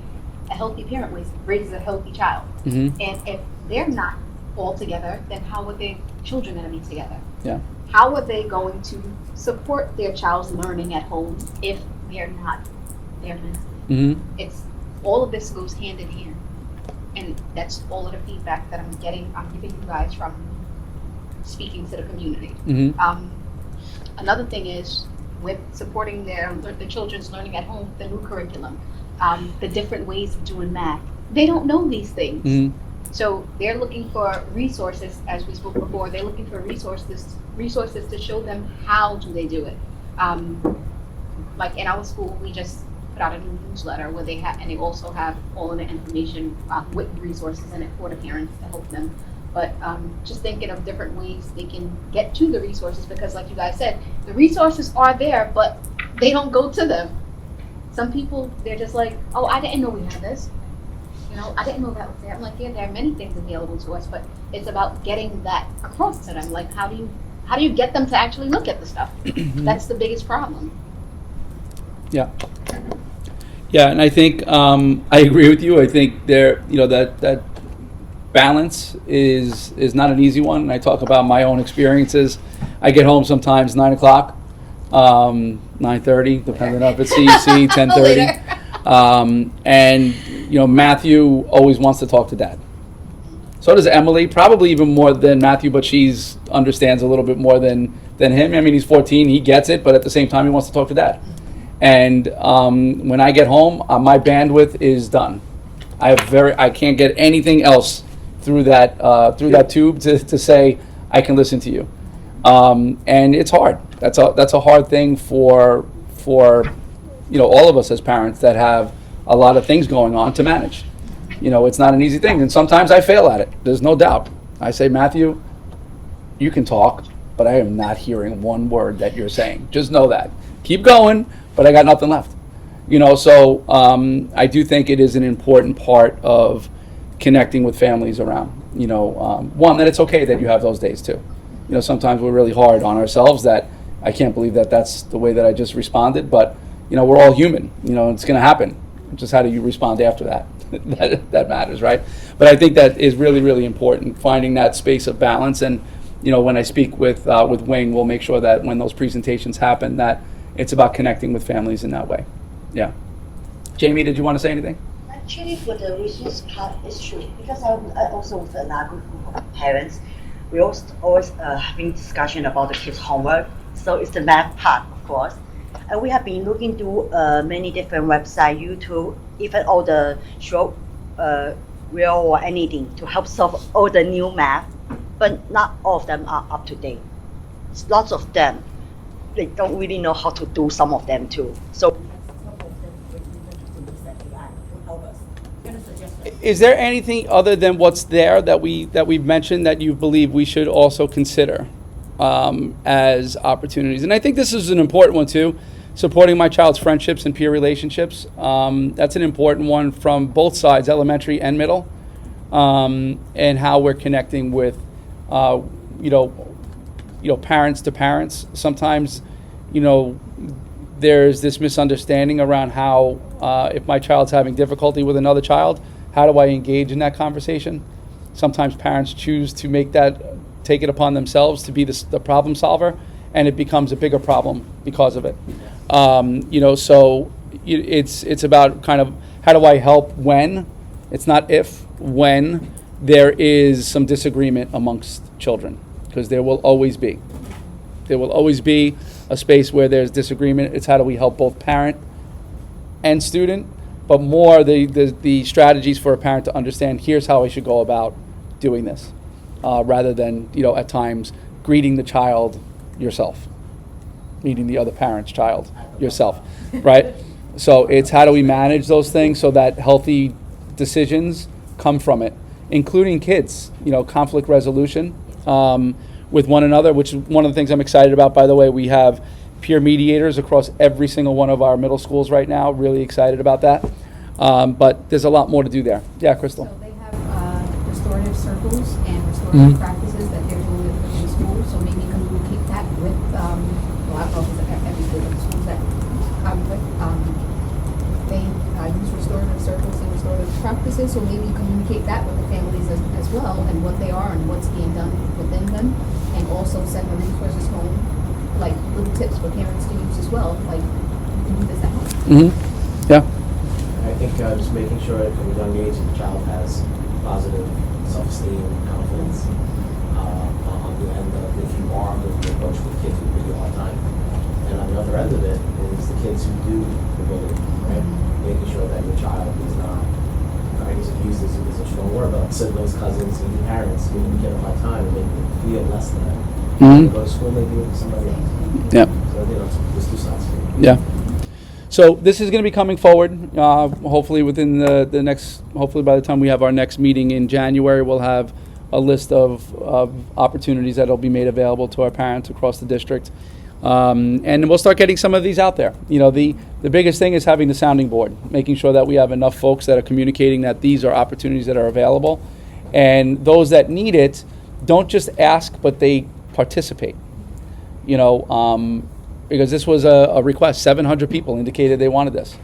a healthy parent raises a healthy child. And if they're not all together, then how are their children going to be together? Yeah. How are they going to support their child's learning at home if they're not there mentally? It's all of this goes hand in hand, and that's all of the feedback that I'm giving you guys from speaking to the community. Another thing is with supporting the children's learning at home, the new curriculum, the different ways of doing math. They don't know these things. So they're looking for resources, as we spoke before, they're looking for resources to show them how do they do it. Like in our school, we just put out a new newsletter where they have, and they also have all of the information with resources in it for the parents to help them. But just thinking of different ways they can get to the resources, because like you guys said, the resources are there, but they don't go to them. Some people, they're just like, oh, I didn't know we had this. You know, I didn't know that was there. I'm like, yeah, there are many things available to us, but it's about getting that across to them. Like, how do you get them to actually look at the stuff? That's the biggest problem. Yeah, and I think I agree with you. I think that balance is not an easy one. And I talk about my own experiences. I get home sometimes 9 o'clock, 9:30, depending on if it's CEC, 10:30. And Matthew always wants to talk to Dad. So does Emily, probably even more than Matthew, but she's understands a little bit more than him. I mean, he's 14, he gets it, but at the same time, he wants to talk to Dad. And when I get home, my bandwidth is done. I can't get anything else through that tube to say I can listen to you. And it's hard. That's a hard thing for all of us as parents that have a lot of things going on to manage. It's not an easy thing, and sometimes I fail at it. There's no doubt. I say, Matthew, you can talk, but I am not hearing one word that you're saying. Just know that. Keep going, but I got nothing left. So I do think it is an important part of connecting with families around. One, that it's okay that you have those days too. Sometimes we're really hard on ourselves that I can't believe that that's the way that I just responded, but we're all human. It's going to happen. Just how do you respond after that? that matters, right? But I think that is really, really important, finding that space of balance. And when I speak with Wing, we'll make sure that when those presentations happen, that it's about connecting with families in that way. Yeah. Jamie, did you want to say anything? Actually, for the resource part, it's true because I also with another group of parents, we always having discussion about the kids' homework. So it's the math part, of course. And we have been looking through many different websites, YouTube, even all the short, real or anything to help solve all the new math, but not all of them are up to date. Lots of them, they don't really know how to do some of them too. So is there anything other than what's there that we've mentioned that you believe we should also consider as opportunities? And I think this is an important one too. Supporting my child's friendships and peer relationships. That's an important one from both sides, elementary and middle, and how we're connecting with, parents to parents. Sometimes, there's this misunderstanding around how, if my child's having difficulty with another child, how do I engage in that conversation? Sometimes parents choose to take it upon themselves to be the problem solver, and it becomes a bigger problem because of it. So it's about kind of how do I help when, it's not if, when there is some disagreement amongst children, because there will always be. There will always be a space where there's disagreement. It's how do we help both parent and student, but more the strategies for a parent to understand, here's how I should go about doing this, rather than, at times greeting the child yourself, meeting the other parent's child yourself, right? So it's how do we manage those things so that healthy decisions come from it, including kids, conflict resolution with one another, which is one of the things I'm excited about, by the way. We have peer mediators across every single one of our middle schools right now, really excited about that. But there's a lot more to do there. Yeah, Crystal. So they have restorative circles and restorative practices that they're doing within schools, so maybe communicate that with, I don't know if it's every school, but the schools that they use restorative circles and restorative practices, so maybe communicate that with the families as well, and what they are and what's being done within them, and also send the resources home, like little tips for parents to use as well, like you can do this at home. Yeah. I think just making sure from a young age that the child has positive self-esteem, confidence, on the end of if you are going to approach with kids who really all the time. And on the other end of it is the kids who do the bullying, right? Making sure that your child is not, I guess abused is a strong word, but siblings, cousins, and even parents, you give a hard time and make them feel less than. They go to school, they do it with somebody else. Yeah. So, there's two sides to it. Yeah. So this is going to be coming forward, hopefully within the next, hopefully by the time we have our next meeting in January, we'll have a list of opportunities that will be made available to our parents across the district. And we'll start getting some of these out there. The biggest thing is having the sounding board, making sure that we have enough folks that are communicating that these are opportunities that are available. And those that need it, don't just ask, but they participate. Because this was a request. 700 people indicated they wanted this,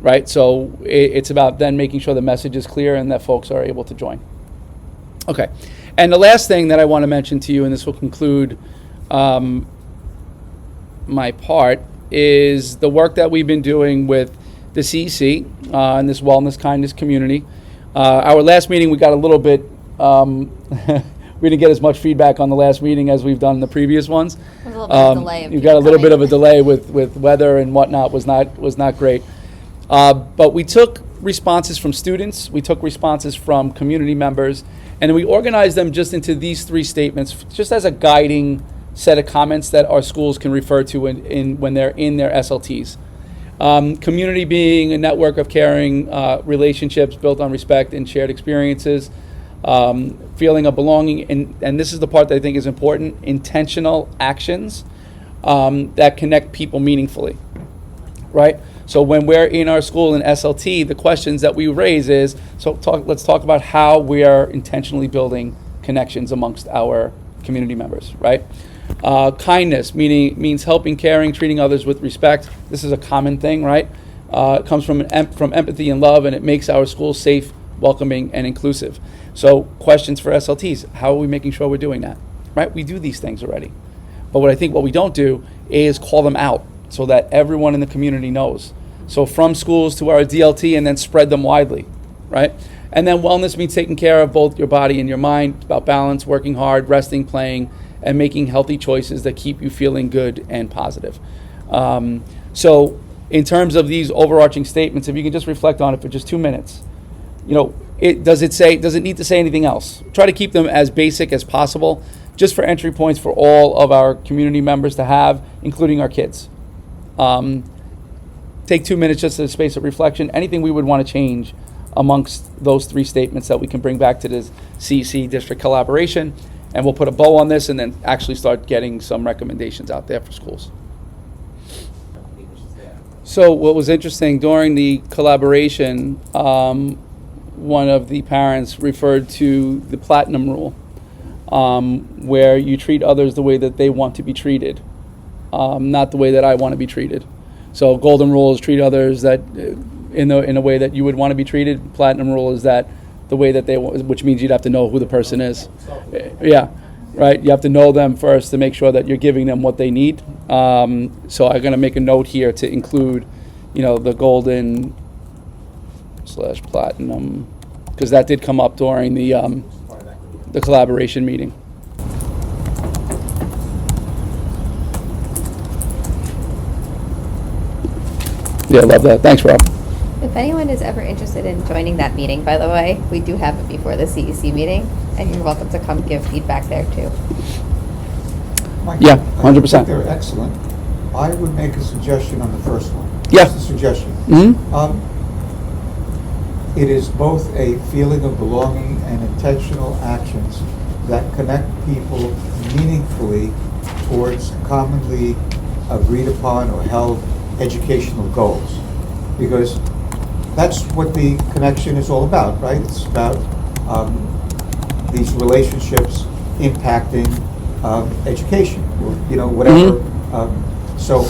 right? So it's about then making sure the message is clear and that folks are able to join. Okay, and the last thing that I want to mention to you, and this will conclude my part, is the work that we've been doing with the CEC and this wellness kindness community. Our last meeting, we got a little bit we didn't get as much feedback on the last meeting as we've done in the previous ones. There's a little bit of delay of You got a people little bit of coming. a delay with weather and whatnot was not great. But we took responses from students, we took responses from community members, and we organized them just into these 3 statements, just as a guiding set of comments that our schools can refer to when they're in their SLTs. Community being a network of caring relationships built on respect and shared experiences. Feeling of belonging, and this is the part that I think is important, intentional actions that connect people meaningfully, right? So when we're in our school in SLT, the questions that we raise is, let's talk about how we are intentionally building connections amongst our community members, right? Kindness, means helping, caring, treating others with respect. This is a common thing, right? It comes from empathy and love, and it makes our school safe, welcoming, and inclusive. So questions for SLTs, how are we making sure we're doing that, right? We do these things already. But what we don't do is call them out so that everyone in the community knows. So from schools to our DLT and then spread them widely, right? And then wellness means taking care of both your body and your mind. It's about balance, working hard, resting, playing, and making healthy choices that keep you feeling good and positive. So in terms of these overarching statements, if you can just reflect on it for just 2 minutes, does it need to say anything else? Try to keep them as basic as possible, just for entry points for all of our community members to have, including our kids. Take 2 minutes just as a space of reflection. Anything we would want to change amongst those 3 statements that we can bring back to this CEC district collaboration, and we'll put a bow on this and then actually start getting some recommendations out there for schools. So what was interesting during the collaboration, one of the parents referred to the platinum rule, where you treat others the way that they want to be treated, not the way that I want to be treated. So golden rule is treat others that in a way that you would want to be treated. Platinum rule is that the way that they want, which means you'd have to know who the person is. Yeah, right. You have to know them first to make sure that you're giving them what they need. So I'm going to make a note here to include, the golden / platinum, because that did come up during the collaboration meeting. Yeah, I love that. Thanks, Rob. If anyone is ever interested in joining that meeting, by the way, we do have it before the CEC meeting, and you're welcome to come give feedback there too. Mike, Yeah, I 100%. think they're excellent. I would make a suggestion on the first one. Yeah. Just a suggestion. Mm-hmm. It is both a feeling of belonging and intentional actions that connect people meaningfully towards commonly agreed upon or held educational goals. Because that's what the connection is all about, right? It's about these relationships impacting education, or, whatever. So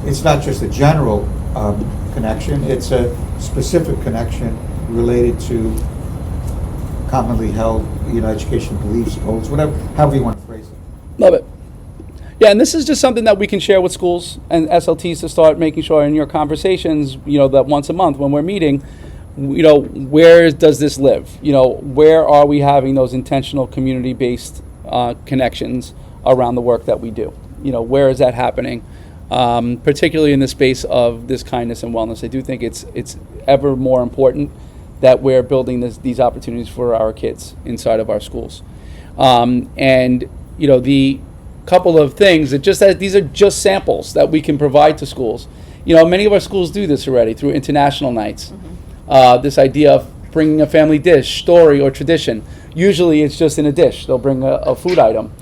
it's not just a general connection, it's a specific connection related to commonly held, education beliefs, goals, however you want to phrase it. Love it. Yeah, and this is just something that we can share with schools and SLTs to start making sure in your conversations, that once a month when we're meeting, where does this live? Where are we having those intentional community-based connections around the work that we do? Where is that happening? Particularly in the space of this kindness and wellness. I do think it's ever more important that we're building these opportunities for our kids inside of our schools. And the couple of things that these are just samples that we can provide to schools. Many of our schools do this already through international nights. This idea of bringing a family dish, story, or tradition. Usually it's just in a dish. They'll bring a food item.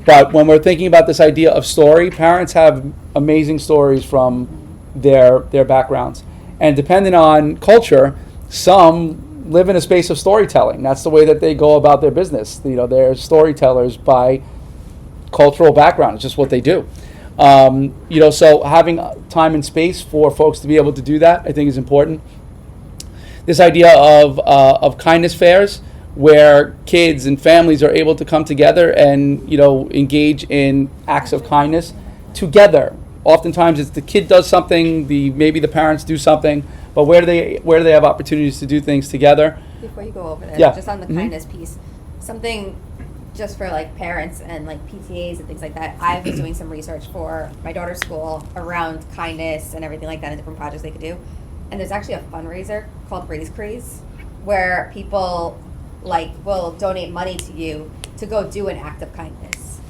But when we're thinking about this idea of story, parents have amazing stories from their backgrounds. And depending on culture, some live in a space of storytelling. That's the way that they go about their business. They're storytellers by cultural background. It's just what they do. So having time and space for folks to be able to do that, I think, is important. This idea of kindness fairs, where kids and families are able to come together and engage in acts of kindness together. Oftentimes, it's the kid does something, maybe the parents do something, but where do they have opportunities to do things together? Before you go over there, Yeah. just on the Mhm. kindness piece, something just for like parents and like PTAs and things like that, I was doing some research for my daughter's school around kindness and everything like that and different projects they could do. And there's actually a fundraiser called Raise Craze where people like will donate money to you to go do an act of kindness.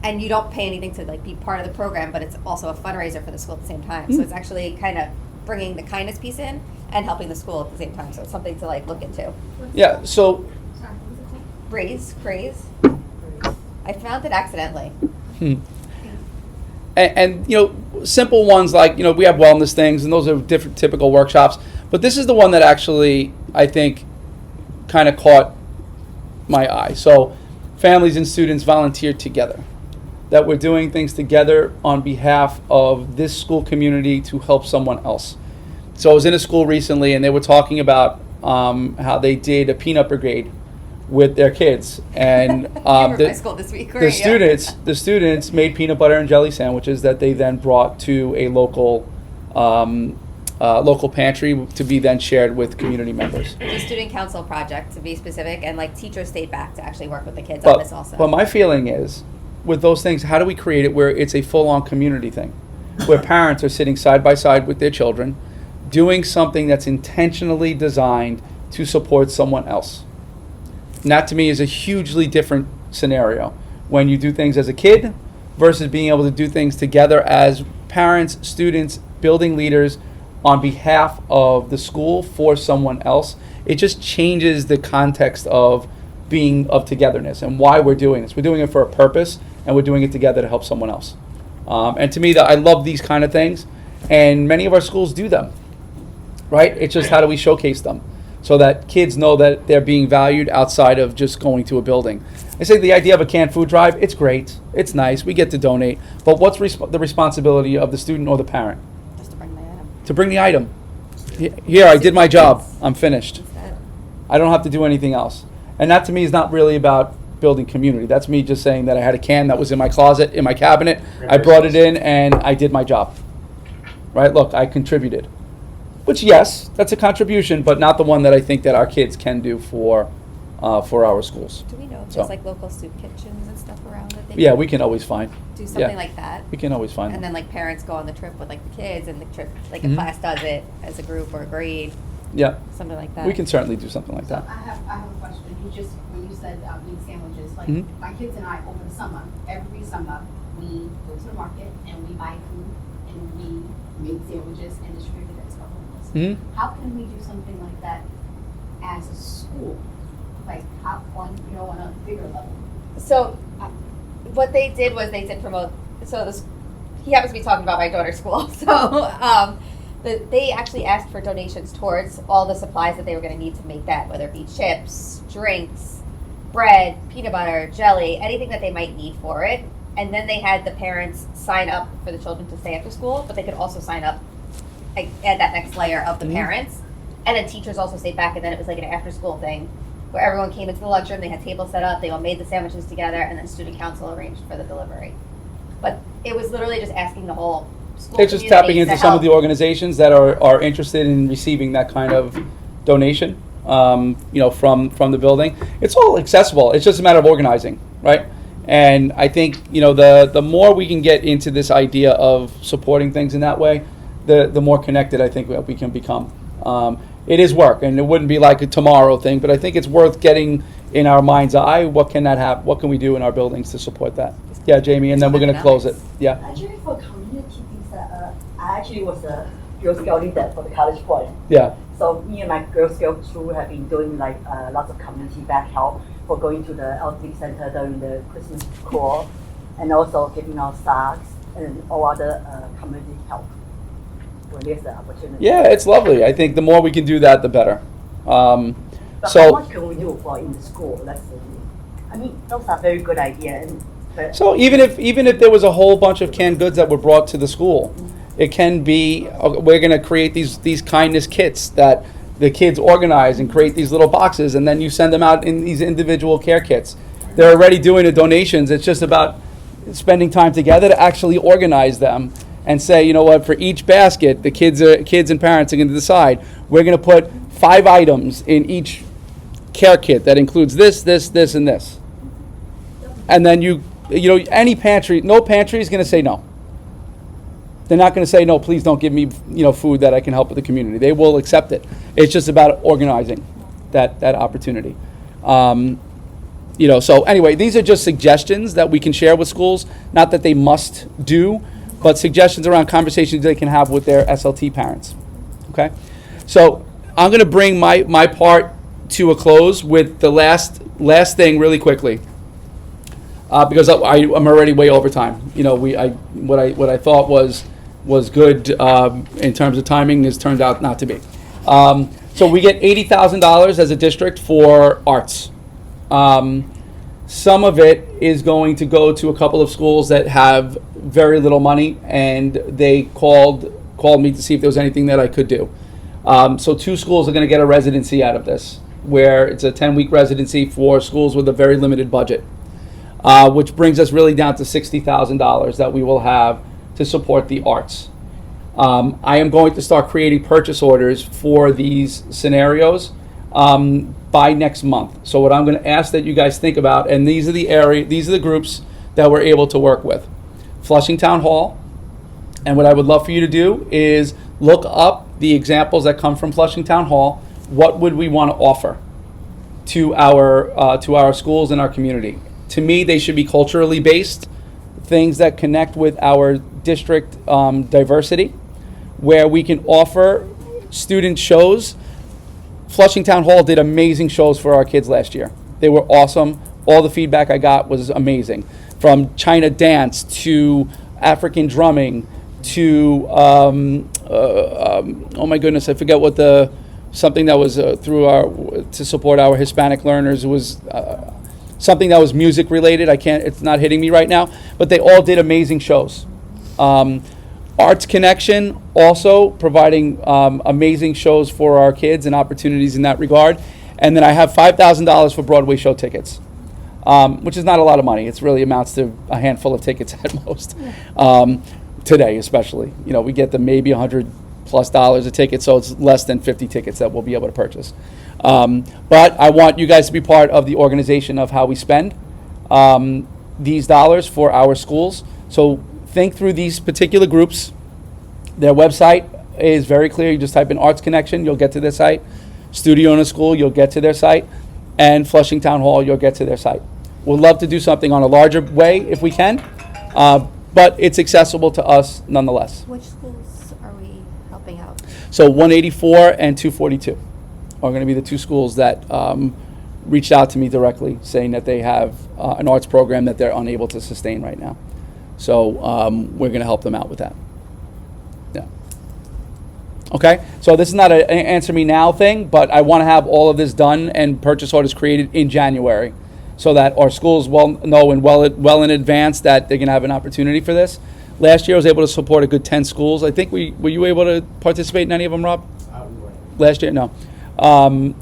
And you don't pay anything to like be part of the program, but it's also a fundraiser for the school at the same time. So it's actually kind of bringing the kindness piece in and helping the school at the same time. So it's something to like look into. Yeah, so Raise Craze. I found it accidentally. and you know, simple ones like, you know, we have wellness things, and those are different typical workshops. But this is the one that actually, I think, kind of caught my eye. So families and students volunteered together. That we're doing things together on behalf of this school community to help someone else. So I was in a school recently, and they were talking about how they did a peanut brigade with their kids, and You were at my school this week, right? the students made peanut butter and jelly sandwiches that they then brought to a local pantry to be then shared with community members. It's a student council project, to be specific, and like teachers stayed back to actually work with the kids on this also. But my feeling is, with those things, how do we create it where it's a full-on community thing, where parents are sitting side by side with their children, doing something that's intentionally designed to support someone else? And that to me is a hugely different scenario when you do things as a kid versus being able to do things together as parents, students, building leaders on behalf of the school for someone else. It just changes the context of being of togetherness and why we're doing this. We're doing it for a purpose, and we're doing it together to help someone else. And to me, I love these kind of things, and many of our schools do them, right? It's just how do we showcase them so that kids know that they're being valued outside of just going to a building. I say the idea of a canned food drive, it's great, it's nice, we get to donate, but what's the responsibility of the student or the parent? Just to bring the item. To bring the item. Here, I did my job, I'm finished. I don't have to do anything else. And that to me is not really about building community. That's me just saying that I had a can that was in my closet, in my cabinet, I brought it in, and I did my job. Right, look, I contributed. Which, yes, that's a contribution, but not the one that I think that our kids can do for our schools. Do we know if So. there's like local soup kitchens and stuff around that they Yeah, can we can always find. do something like that? We can always find And them. then like parents go on the trip with like the kids, and the trip, like a Mhm. class does it as a group or a grade, Yeah, something like that. we can certainly do something like So that. I have a question. When you said make sandwiches, like Mhm. my kids and I over the summer, every summer, we go to the market and we buy food and we make sandwiches and distribute it to our homeless. Mhm. How can we do something like that as a school? Like how on a bigger level? So, what they did was they did promote. So this, he happens to be talking about my daughter's school. So, they actually asked for donations towards all the supplies that they were going to need to make that, whether it be chips, drinks, bread, peanut butter, jelly, anything that they might need for it. And then they had the parents sign up for the children to stay after school, but they could also sign up, like, add that next layer of the parents. And then teachers also stayed back, and then it was like an after-school thing where everyone came into the lunchroom, they had tables set up, they all made the sandwiches together, and then student council arranged for the delivery. But it was literally just asking the whole school It's just community tapping to into some of help. the organizations that are interested in receiving that kind of donation, from the building. It's all accessible. It's just a matter of organizing, right? And I think, the more we can get into this idea of supporting things in that way, the more connected I think we can become. It is work, and it wouldn't be like a tomorrow thing, but I think it's worth getting in our mind's eye. What can that have? What can we do in our buildings to support that? Yeah, Jamie, and then we're going to close it. Yeah. Actually, for community things, I actually was a Girl Scout leader for the College Point. Yeah. So me and my Girl Scout crew have been doing like lots of community back help for going to the elderly center during the Christmas call, and also giving out socks and all other community help when there's the opportunity. Yeah, it's lovely. I think the more we can do that, the better. But how So, much can we do for in the school? Let's say, I mean, those are very good ideas. so even if there was a whole bunch of canned goods that were brought to the school, it can be, we're going to create these kindness kits that the kids organize and create these little boxes, and then you send them out in these individual care kits. They're already doing the donations. It's just about spending time together to actually organize them and say, you know what, for each basket, the kids and parents are going to decide, we're going to put 5 items in each care kit that includes this, this, this, and this. and then any pantry, no pantry is going to say no. They're not going to say, no, please don't give me, food that I can help with the community. They will accept it. It's just about organizing that opportunity. So anyway, these are just suggestions that we can share with schools. Not that they must do, but suggestions around conversations they can have with their SLT parents. Okay? So I'm going to bring my part to a close with the last thing really quickly. Because I'm already way over time. What I thought was good in terms of timing has turned out not to be. So we get $80,000 as a district for arts. Some of it is going to go to a couple of schools that have very little money, and they called me to see if there was anything that I could do. So 2 schools are going to get a residency out of this, where it's a 10-week residency for schools with a very limited budget, which brings us really down to $60,000 that we will have to support the arts. I am going to start creating purchase orders for these scenarios by next month. So what I'm going to ask that you guys think about, and these are the groups that we're able to work with. Flushing Town Hall, and what I would love for you to do is look up the examples that come from Flushing Town Hall. What would we want to offer to our schools and our community? To me, they should be culturally based, things that connect with our district diversity, where we can offer student shows. Flushing Town Hall did amazing shows for our kids last year. They were awesome. All the feedback I got was amazing. From China dance to African drumming to, oh my goodness, I forget what something that was to support our Hispanic learners. It was something that was music related. It's not hitting me right now, but they all did amazing shows. Arts Connection also providing amazing shows for our kids and opportunities in that regard. And then I have $5,000 for Broadway show tickets, which is not a lot of money. It really amounts to a handful of tickets at most. Today, especially, we get the maybe $100+ a ticket, so it's less than 50 tickets that we'll be able to purchase. But I want you guys to be part of the organization of how we spend these dollars for our schools. So think through these particular groups. Their website is very clear. You just type in Arts Connection, you'll get to their site. Studio in a School, you'll get to their site. And Flushing Town Hall, you'll get to their site. We'd love to do something on a larger way if we can, but it's accessible to us nonetheless. Which schools are we helping out? So 184 and 242 are going to be the 2 schools that reached out to me directly saying that they have an arts program that they're unable to sustain right now. So we're going to help them out with that. Yeah. Okay, so this is not an answer me now thing, but I want to have all of this done and purchase orders created in January so that our schools know and well in advance that they're going to have an opportunity for this. Last year I was able to support a good 10 schools. I think were you able to participate in any of them, Rob? Last year? No.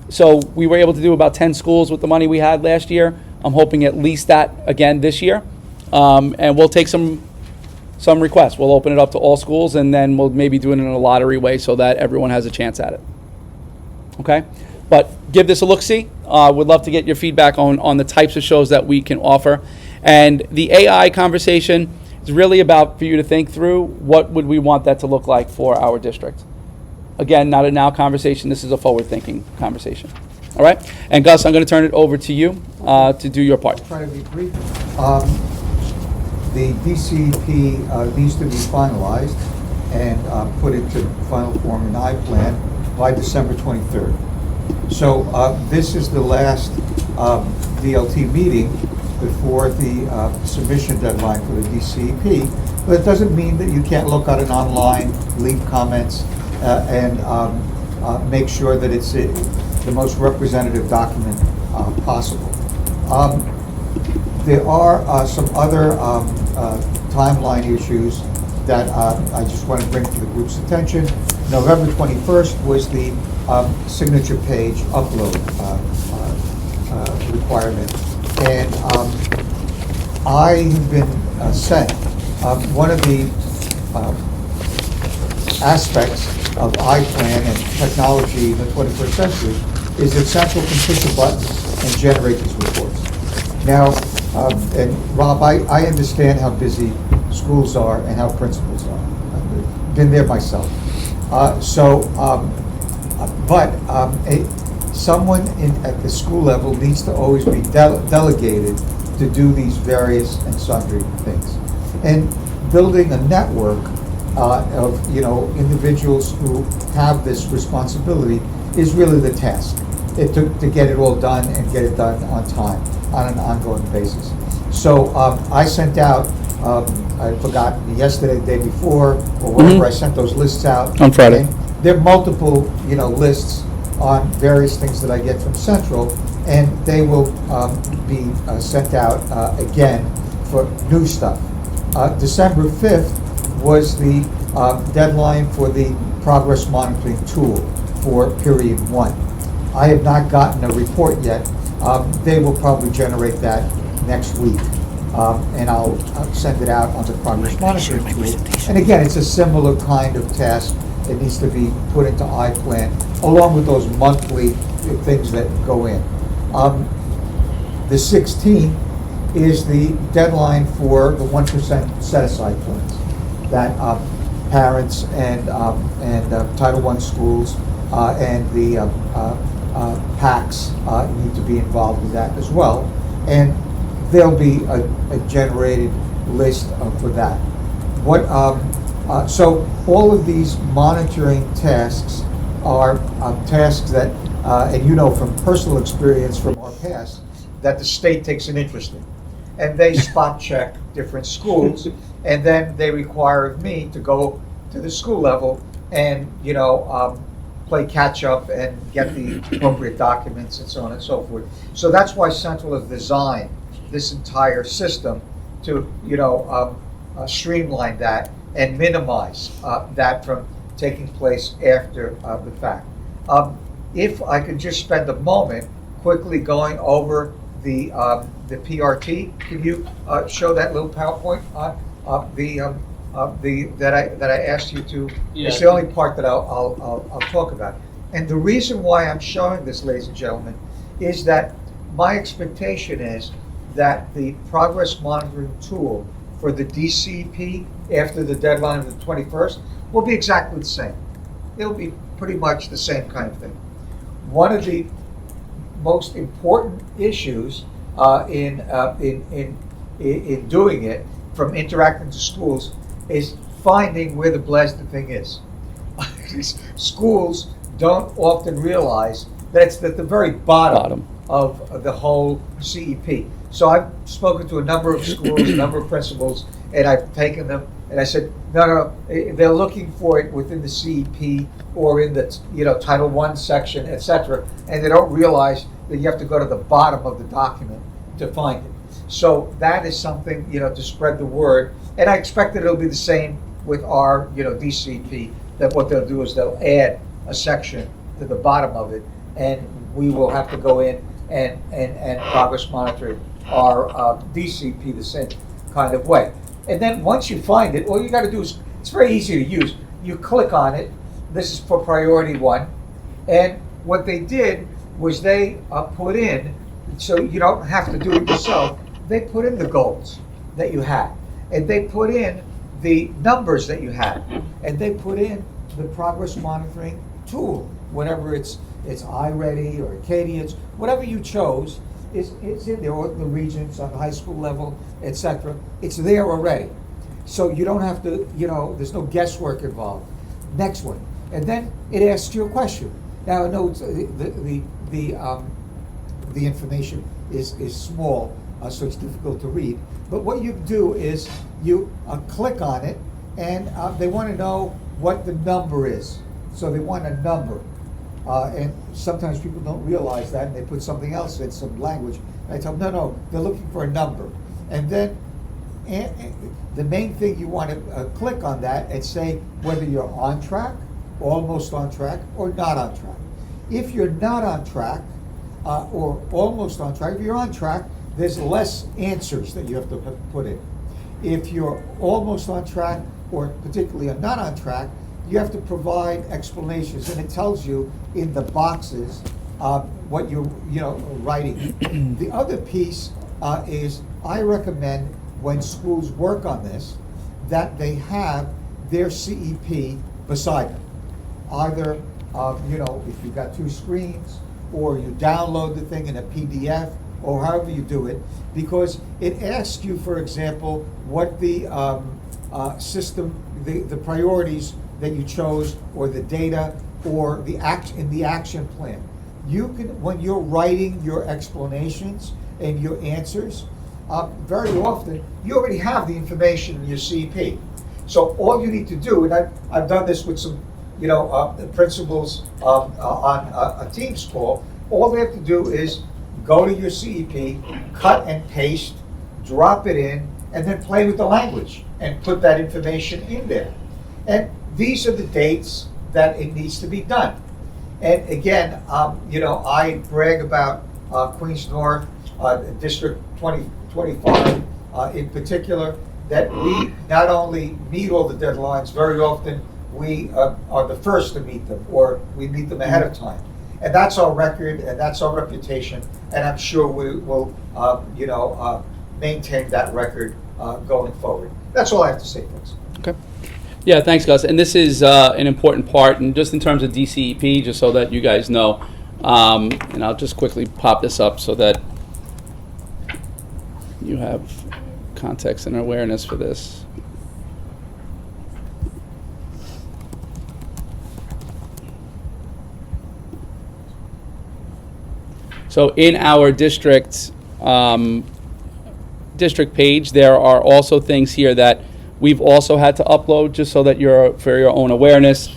So we were able to do about 10 schools with the money we had last year. I'm hoping at least that again this year. And we'll take some requests. We'll open it up to all schools, and then we'll maybe do it in a lottery way so that everyone has a chance at it. Okay? But give this a look-see. We'd love to get your feedback on the types of shows that we can offer. And the AI conversation is really about for you to think through what would we want that to look like for our district. Again, not a now conversation. This is a forward-thinking conversation. All right? And Gus, I'm going to turn it over to you to do your part. I'll try to be brief. The DCP needs to be finalized and put into final form in I-Plan by December 23rd. So this is the last DLT meeting before the submission deadline for the DCP. But it doesn't mean that you can't look at it online, leave comments, and make sure that it's the most representative document possible. There are some other timeline issues that I just want to bring to the group's attention. November 21st was the signature page upload requirement. And I have been sent one of the aspects of iPlan and technology in the 21st century is that Central can push a button and generate these reports. Now, And Rob, I understand how busy schools are and how principals are. I've been there myself. Someone at the school level needs to always be delegated to do these various and sundry things. And building a network of individuals who have this responsibility is really the task. It took to get it all done and get it done on time, on an ongoing basis. So I sent out, I forgot, yesterday, the day before, or whatever, I sent those lists out. On Friday. And there are multiple, lists on various things that I get from Central, and they will be sent out again for new stuff. December 5th was the deadline for the progress monitoring tool for period 1. I have not gotten a report yet. They will probably generate that next week. And I'll send it out on the progress monitoring tool. And again, it's a similar kind of task. It needs to be put into iPlan, along with those monthly things that go in. The 16th is the deadline for the 1% set-aside plans that parents and Title I schools and the PACs need to be involved with that as well. And there'll be a generated list for that. So all of these monitoring tasks are tasks that, and from personal experience from our past, that the state takes an interest in. And they spot check different schools, and then they require me to go to the school level and, play catch up and get the appropriate documents and so on and so forth. So that's why Central has designed this entire system to, streamline that and minimize that from taking place after the fact. If I could just spend a moment quickly going over the PRT, can you show that little PowerPoint that I asked you to? Yeah. It's the only part that I'll talk about. And the reason why I'm showing this, ladies and gentlemen, is that my expectation is that the progress monitoring tool for the DCP after the deadline of the 21st will be exactly the same. It'll be pretty much the same kind of thing. One of the most important issues in doing it, from interacting to schools, is finding where the blasted thing is. Schools don't often realize that it's at the very bottom of the whole CEP. So I've spoken to a number of schools, a number of principals, and I've taken them and I said, no, they're looking for it within the CEP or in the Title I section, etc., and they don't realize that you have to go to the bottom of the document to find it. So that is something, to spread the word, and I expect that it'll be the same with our, DCP, that what they'll do is they'll add a section to the bottom of it, and we will have to go in and progress monitor our DCP the same kind of way. And then once you find it, all you got to do is, it's very easy to use. You click on it. This is for priority 1. And what they did was they put in, so you don't have to do it yourself, they put in the goals that you had. And they put in the numbers that you had. And they put in the progress monitoring tool, whatever it's iReady or Acadians, whatever you chose, is in there, or the regions on the high school level, etc. It's there already. So you don't have to, there's no guesswork involved. Next one. And then it asks you a question. Now, I know the information is small, so it's difficult to read. But what you do is you click on it, and they want to know what the number is. So they want a number. And sometimes people don't realize that, and they put something else in, some language. And I tell them, no, they're looking for a number. And then the main thing, you want to click on that and say whether you're on track, almost on track, or not on track. If you're not on track, or almost on track, if you're on track, there's less answers that you have to put in. If you're almost on track, or particularly are not on track, you have to provide explanations, and it tells you in the boxes what you're writing. The other piece is I recommend when schools work on this, that they have their CEP beside them. Either, if you've got 2 screens, or you download the thing in a PDF, or however you do it, because it asks you, for example, what the system, the priorities that you chose, or the data, or the action plan. You can, when you're writing your explanations and your answers, very often you already have the information in your CEP. So all you need to do, and I've done this with some, principals on a Teams call. All they have to do is go to your CEP, cut and paste, drop it in, and then play with the language and put that information in there. And these are the dates that it needs to be done. And again, I brag about Queens North, District 2025 in particular, that we not only meet all the deadlines, very often we are the first to meet them, or we meet them ahead of time. And that's our record, and that's our reputation, and I'm sure we will, maintain that record going forward. That's all I have to say, folks. Okay. Yeah, thanks, Gus. And this is an important part, and just in terms of DCEP, just so that you guys know, and I'll just quickly pop this up so that you have context and awareness for this. So in our district page, there are also things here that we've also had to upload, just so that for your own awareness,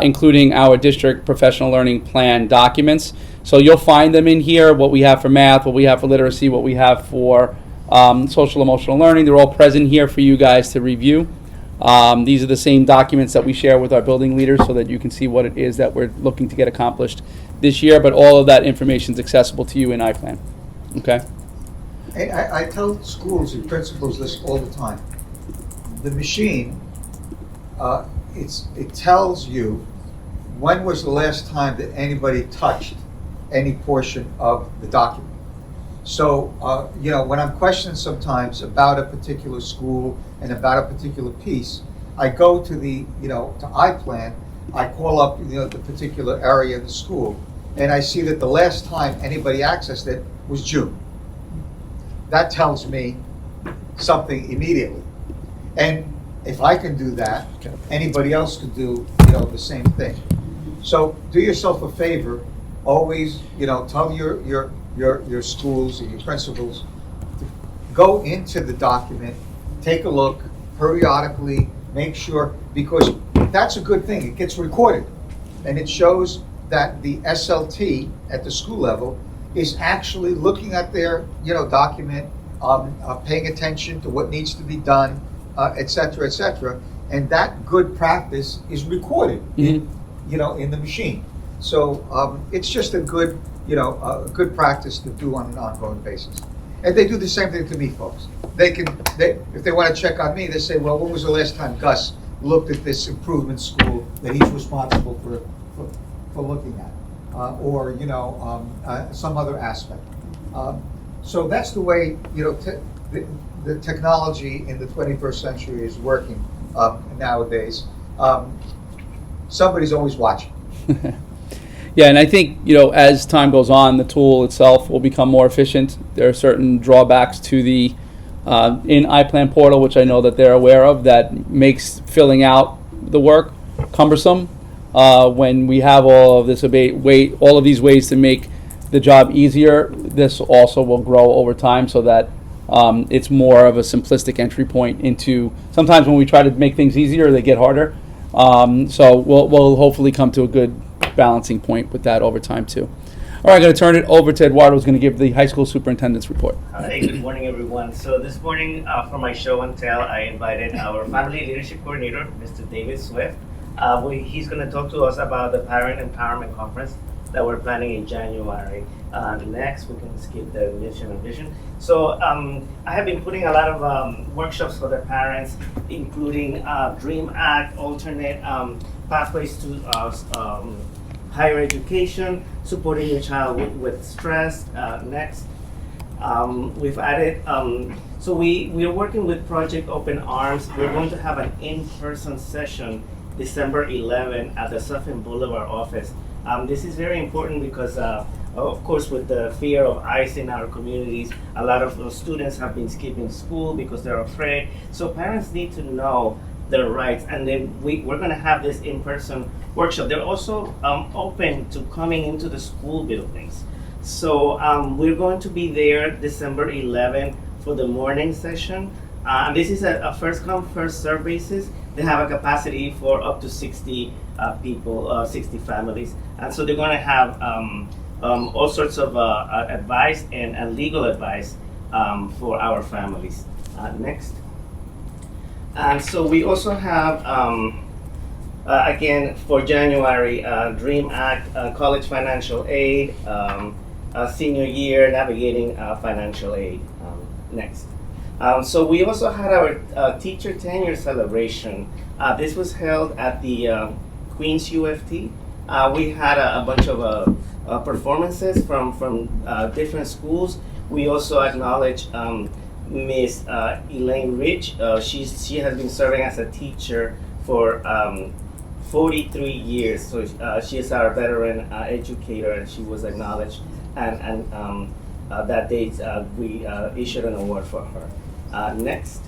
including our district professional learning plan documents. So you'll find them in here, what we have for math, what we have for literacy, what we have for social emotional learning. They're all present here for you guys to review. These are the same documents that we share with our building leaders, so that you can see what it is that we're looking to get accomplished this year, but all of that information is accessible to you in iPlan. Okay? And I tell schools and principals this all the time. The machine, it tells you when was the last time that anybody touched any portion of the document. So, when I'm questioned sometimes about a particular school and about a particular piece, I go to to iPlan, I call up, the particular area of the school, and I see that the last time anybody accessed it was June. That tells me something immediately. And if I can do that, anybody else could do, the same thing. So do yourself a favor, always, tell your schools and your principals to go into the document, take a look periodically, make sure, because that's a good thing. It gets recorded, and it shows that the SLT at the school level is actually looking at their, document, paying attention to what needs to be done, et cetera, and that good practice is recorded in the machine. So it's just a good, a good practice to do on an ongoing basis. And they do the same thing to me, folks. If they want to check on me, they say, well, when was the last time Gus looked at this improvement school that he's responsible for looking at, or some other aspect. So that's the way the technology in the 21st century is working nowadays. Somebody's always watching. Yeah, and I think, as time goes on, the tool itself will become more efficient. There are certain drawbacks to the in iPlan portal, which I know that they're aware of, that makes filling out the work cumbersome. When we have all of this all of these ways to make the job easier, this also will grow over time, so that it's more of a simplistic entry point into. Sometimes when we try to make things easier, they get harder. So we'll hopefully come to a good balancing point with that over time too. All right, I'm going to turn it over to Eduardo, who's going to give the high school superintendent's report. Hi, good morning, everyone. So this morning, for my show and tell, I invited our family leadership coordinator, Mr. David Swift. He's going to talk to us about the Parent Empowerment Conference that we're planning in January. Next, we can skip the mission and vision. So I have been putting a lot of workshops for the parents, including DREAM Act, alternate pathways to higher education, supporting your child with stress. Next, We've added, so we are working with Project Open Arms. We're going to have an in-person session December 11 at the Suffolk Boulevard office. This is very important because, of course, with the fear of ICE in our communities, a lot of those students have been skipping school because they're afraid. So parents need to know their rights, and then we're going to have this in-person workshop. They're also open to coming into the school buildings. So we're going to be there December 11 for the morning session. This is a first come, first serve basis. They have a capacity for up to 60 people, 60 families. And so they're going to have all sorts of advice and legal advice for our families. Next. And so we also have, again, for January, DREAM Act, college financial aid, senior year, navigating financial aid. Next. So we also had our teacher tenure celebration. This was held at the Queens UFT. We had a bunch of performances from different schools. We also acknowledge Miss Elaine Rich. She has been serving as a teacher for 43 years. So she is our veteran educator, and she was acknowledged. And that day we issued an award for her. Next.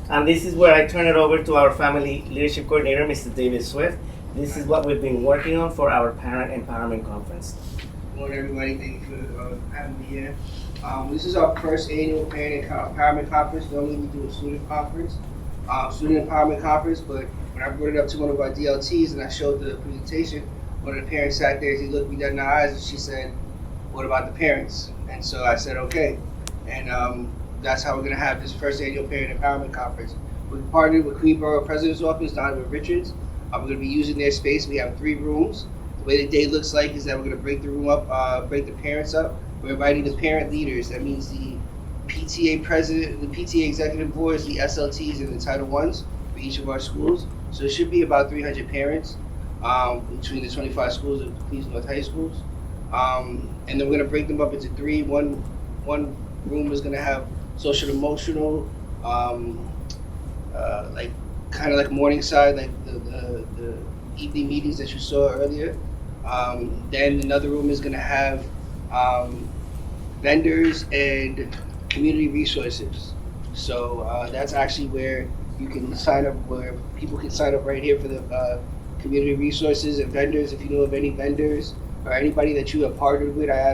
And this is where I turn it over to our Family Leadership Coordinator, Mr. David Swift. This is what we've been working on for our Parent Empowerment Conference. Good morning, everybody. Thank you for having me here. This is our first annual Parent Empowerment Conference. Normally we do a student conference, student empowerment conference, but when I brought it up to one of our DLTs and I showed the presentation, one of the parents sat there, he looked me dead in the eyes and she said, "What about the parents?" And so I said, okay. And that's how we're gonna have this first annual Parent Empowerment Conference. We partnered with Queensborough President's Office, Donovan Richards. We're gonna be using their space. We have 3 rooms. The way the day looks like is that we're gonna break the room up, break the parents up. We're inviting the parent leaders. That means the PTA president, the PTA executive boards, the SLTs, and the Title Is for each of our schools. So it should be about 300 parents between the 25 schools of Queens North High Schools. And then we're gonna break them up into 3. One room is gonna have social emotional, like kind of like Morningside, like the evening meetings that you saw earlier. Then another room is gonna have vendors and community resources. So that's actually where you can sign up, where people can sign up right here for the community resources and vendors. If you know of any vendors or anybody that you have partnered with, I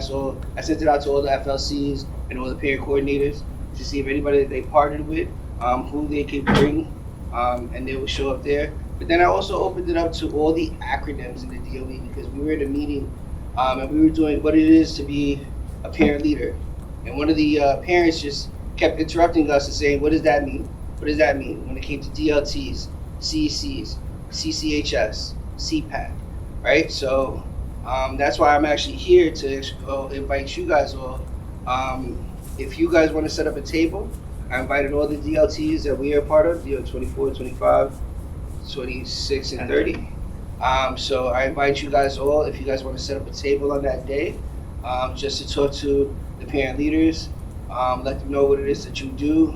sent it out to all the FLCs and all the parent coordinators to see if anybody that they partnered with, who they could bring, and they will show up there. But then I also opened it up to all the acronyms in the DOE because we were in a meeting and we were doing what it is to be a parent leader. And one of the parents just kept interrupting us and saying, "What does that mean? What does that mean?" When it came to DLTs, CECs, CCHS, CPAC, right? So that's why I'm actually here to invite you guys all. If you guys want to set up a table, I invited all the DLTs that we are part of, 24, 25, 26, and 30. So I invite you guys all, if you guys want to set up a table on that day, just to talk to the parent leaders, let them know what it is that you do,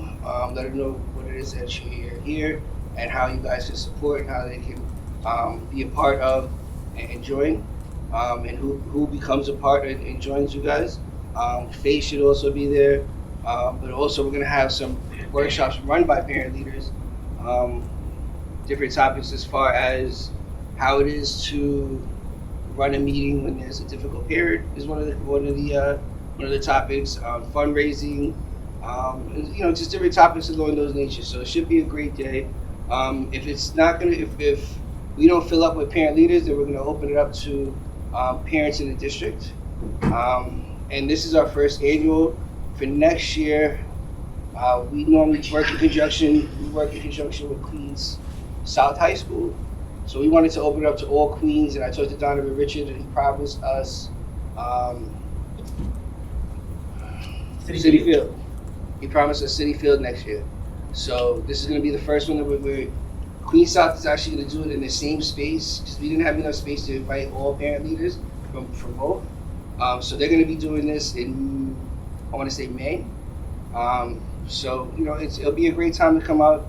let them know what it is that you're here, and how you guys can support and how they can be a part of and join, and who becomes a part and joins you guys. Faith should also be there, but also we're going to have some workshops run by parent leaders, different topics as far as how it is to run a meeting when there's a difficult parent is one of the topics. Fundraising, just different topics along those natures. So it should be a great day. If it's not gonna, if we don't fill up with parent leaders, then we're gonna open it up to parents in the district. And this is our first annual. For next year, we normally work in conjunction with Queens South High School. So we wanted to open it up to all Queens, and I talked to Donovan Richard, and he promised us City Field. He promised us City Field next year. So this is going to be the first one that we're Queens South is actually going to do it in the same space because we didn't have enough space to invite all parent leaders from both. So they're going to be doing this in I want to say May. So it'll be a great time to come out.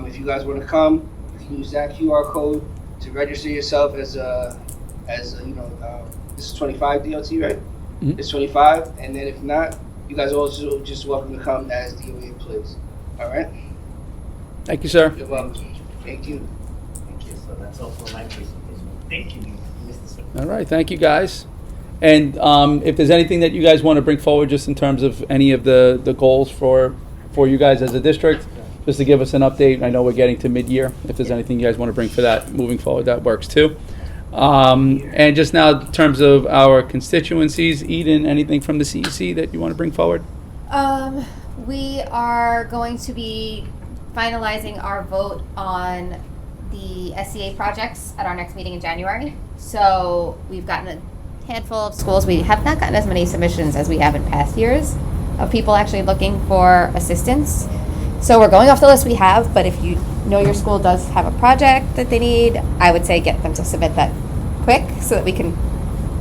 If you guys want to come, you can use that QR code to register yourself as a this is 25 DLT, right? Mhm. It's 25, and then if not, you guys are also just welcome to come as DOA employees. All right. Thank you, sir. You're welcome. Thank you. Thank you. So that's all for my presentation. Thank you, Mr. Smith. All right, thank you, guys. And if there's anything that you guys want to bring forward, just in terms of any of the goals for you guys as a district, just to give us an update. I know we're getting to mid-year. If there's anything you guys want to bring for that moving forward, that works too. And just now, in terms of our constituencies, Eden, anything from the CEC that you want to bring forward? We are going to be finalizing our vote on the SCA projects at our next meeting in January. So we've gotten a handful of schools. We have not gotten as many submissions as we have in past years of people actually looking for assistance. So we're going off the list we have, but if you know your school does have a project that they need, I would say get them to submit that quick so that we can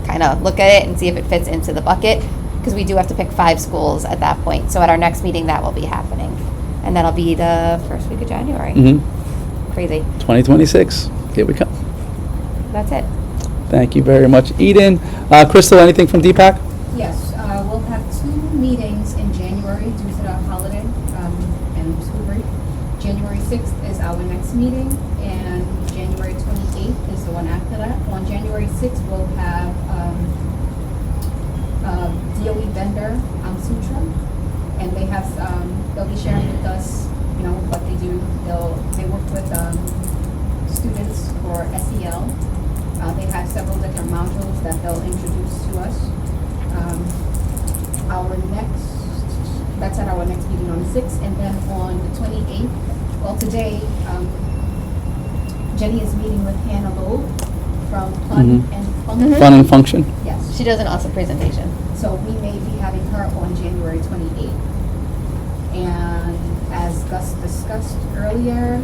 kind of look at it and see if it fits into the bucket, because we do have to pick 5 schools at that point. So at our next meeting, that will be happening. And that'll be the first week of January. Mm-hmm. Crazy. 2026. Here we come. That's it. Thank you very much, Eden. Crystal, anything from DPAC? Yes, we'll have 2 meetings in January due to the holiday and school break. January 6th is our next meeting, and January 28th is the one after that. On January 6th, we'll have DOE vendor Sutra, and they have they'll be sharing with us, what they do. They work with students for SEL. They have several different modules that they'll introduce to us. That's at our next meeting on the 6th, and then on the 28th, well, today, Jenny is meeting with Hannah Loeb from Fun and Function. Fun and Function. Yes. She does an awesome presentation. So we may be having her on January 28th. And as Gus discussed earlier,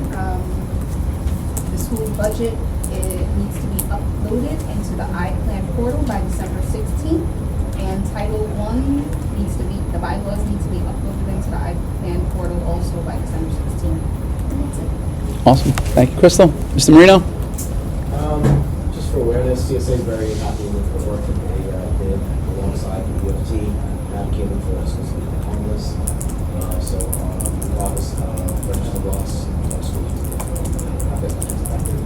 the school budget, it needs to be uploaded into the iPlan portal by December 16th. And Title I the bylaws need to be uploaded into the iPlan portal also by December 16th. And that's it. Awesome. Thank you, Crystal. Mr. Marino? Just for awareness, CSA is very happy with the work that they did alongside the DLT, advocating for schools to become homeless. So regardless of registered loss, schools have this affected.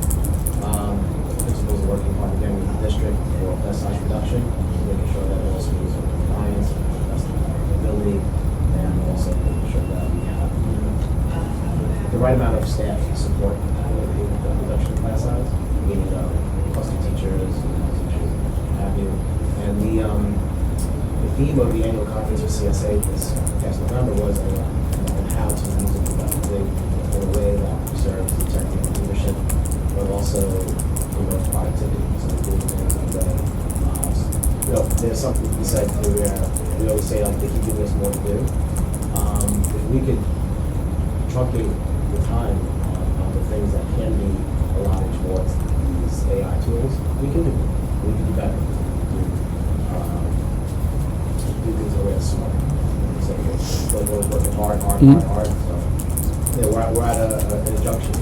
Principals are working hard again with the district for best size reduction, making sure that all schools are in compliance and the best of their ability, and also making sure that we have the right amount of staff to support the reduction in class size, meaning cluster teachers, what have you. And the theme of the annual conference with CSA this past November was on how to use it productively in a way that preserves the technical leadership, but also promotes productivity. So we're doing things in a way. There's something to be said where we always say, like, they keep giving us more to do. If we could truncate the time on the things that can be allotted towards these AI tools, we can do better. Do things in a way that's smart. So we're working hard. So we're at a junction.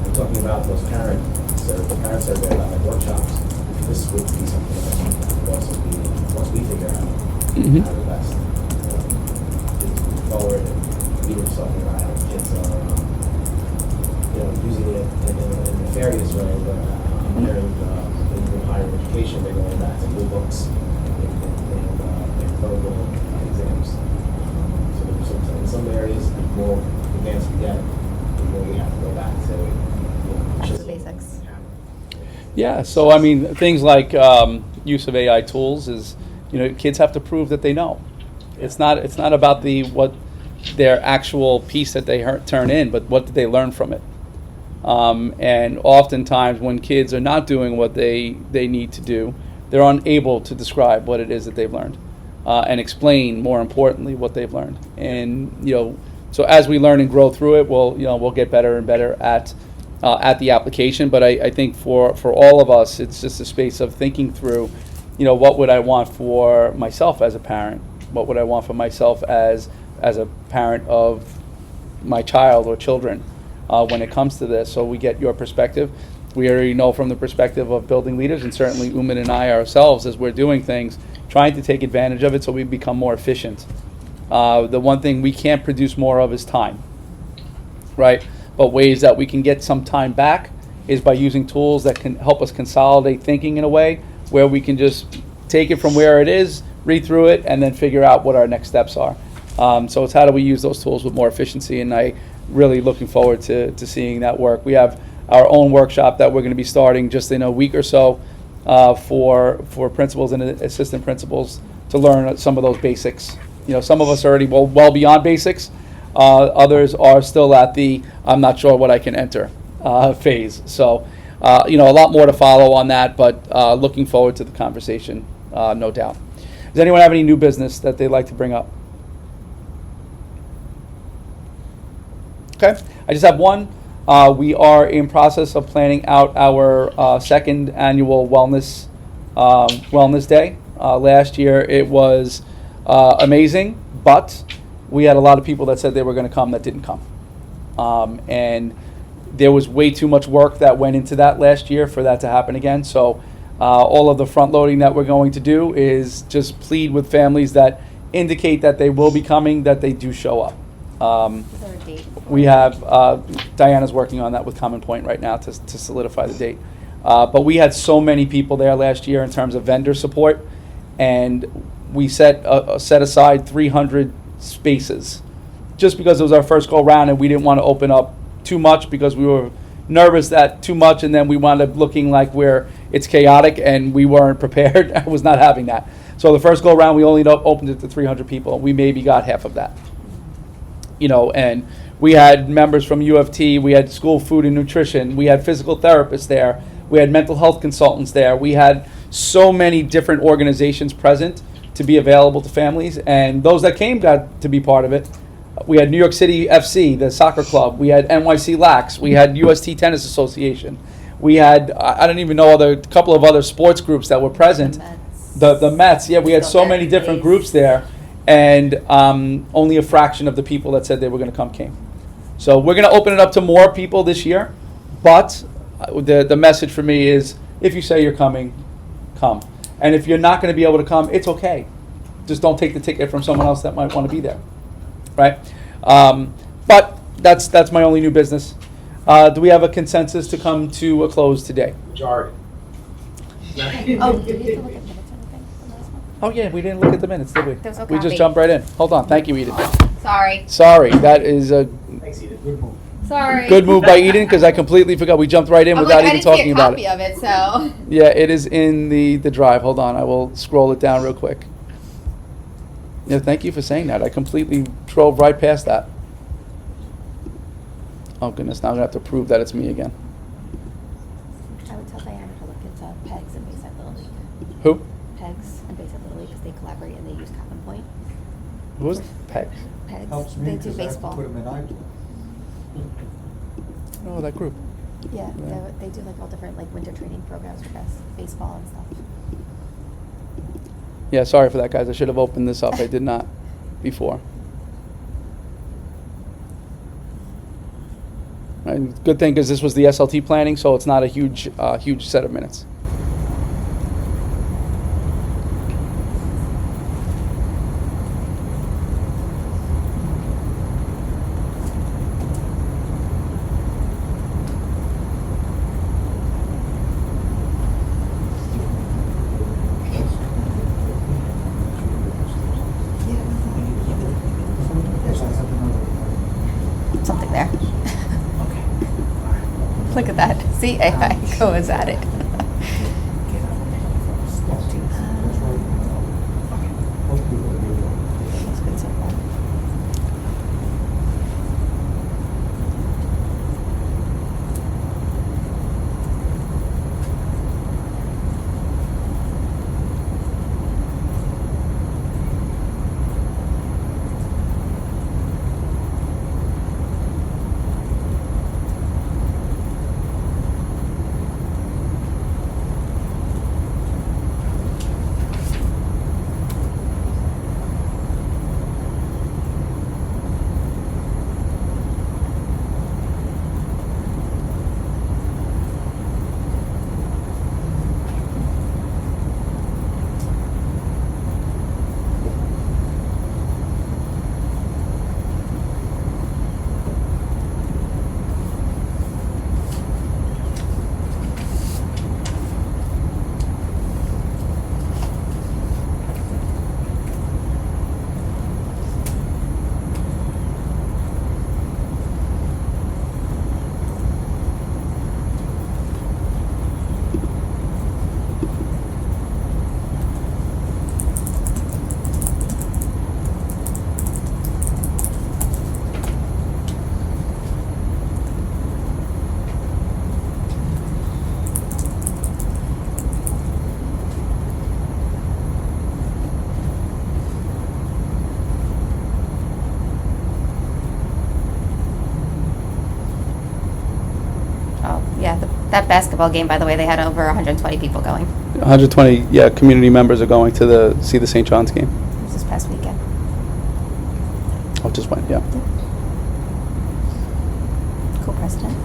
We're talking about those the parent survey about like workshops. This would be something that would also be, once we figure out how the best move forward, and Peter was talking about how kids are using it in a nefarious way, but I'm hearing in higher education they're going back to blue books and global exams. So in some areas, the more advanced we get, the more we have to go back to Just the basics. Yeah, so I mean, things like use of AI tools is, kids have to prove that they know. It's not about what their actual piece that they turn in, but what did they learn from it. And oftentimes when kids are not doing what they need to do, they're unable to describe what it is that they've learned and explain, more importantly, what they've learned. And so as we learn and grow through it, we'll get better and better at the application. But I think for all of us, it's just a space of thinking through, what would I want for myself as a parent, What would I want for myself as a parent of my child or children when it comes to this? So we get your perspective. We already know from the perspective of building leaders, and certainly Uman and I ourselves, as we're doing things, trying to take advantage of it so we become more efficient. The one thing we can't produce more of is time, right? But ways that we can get some time back is by using tools that can help us consolidate thinking in a way where we can just take it from where it is, read through it, and then figure out what our next steps are. So it's how do we use those tools with more efficiency, and I really looking forward to seeing that work. We have our own workshop that we're going to be starting just in a week or so for principals and assistant principals to learn some of those basics. You know, some of us are already well beyond basics. Others are still at the I'm not sure what I can enter phase. So, a lot more to follow on that, but looking forward to the conversation, no doubt. Does anyone have any new business that they'd like to bring up? Okay, I just have one. We are in process of planning out our second annual wellness day. Last year it was amazing, but we had a lot of people that said they were going to come that didn't come. And there was way too much work that went into that last year for that to happen again. So all of the front loading that we're going to do is just plead with families that indicate that they will be coming, that they do show up. Is there a date? We have, Diana's working on that with Common Point right now to solidify the date. But we had so many people there last year in terms of vendor support, and we set aside 300 spaces just because it was our first go round, and we didn't want to open up too much because we were nervous that too much, and then we wound up looking like it's chaotic, and we weren't prepared. I was not having that. So the first go round, we only opened it to 300 people. We maybe got half of that. And we had members from U of T, we had school food and nutrition, we had physical therapists there, we had mental health consultants there, we had so many different organizations present to be available to families, and those that came got to be part of it. We had New York City FC, the soccer club, we had NYC Lax, we had UST Tennis Association, we had, I don't even know, a couple of other sports groups that were present. The Mets, yeah, we had so many different groups there. And only a fraction of the people that said they were going to come came. So we're going to open it up to more people this year, but the message for me is if you say you're coming, come. And if you're not going to be able to come, it's okay. Just don't take the ticket from someone else that might want to be there, right? But that's my only new business. Do we have a consensus to come to a close today? Majority. Oh, did we have to look at minutes or anything from last month? Oh yeah, we didn't look at the minutes, did we? There's no We just copy. jumped right in. Hold on, thank you, Eden. Sorry. Sorry, that is a Thanks, Edith. Good move. Sorry. good move by Eden, because I completely forgot. We jumped right in I'm without like, even talking about I it. didn't see a copy of it, so. Yeah, it is in the drive. Hold on, I will scroll it down real quick. Yeah, thank you for saying that. I completely drove right past that. Oh goodness, now I'm gonna have to prove that it's me again. I would tell Diana to look into PEGS and Bayside Little League. Who? PEGS and Bayside Little League, because they collaborate and they use Common Point. Who was Peg? Helps PEGS, me they do because I have to baseball. put them in iPad. Oh, that group. Yeah, Yeah. they do like all different like winter training programs for baseball and stuff. Yeah, sorry for that, guys. I should have opened this up. I did not before. And good thing, because this was the SLT planning, so it's not a huge set of minutes. Something there. Look at that. See, AI goes at it. Looks good so far. That basketball game, by the way, they had over 120 people going. 120, community members are going to see the St. John's game. This past weekend. Oh, just went, yeah. Cool president.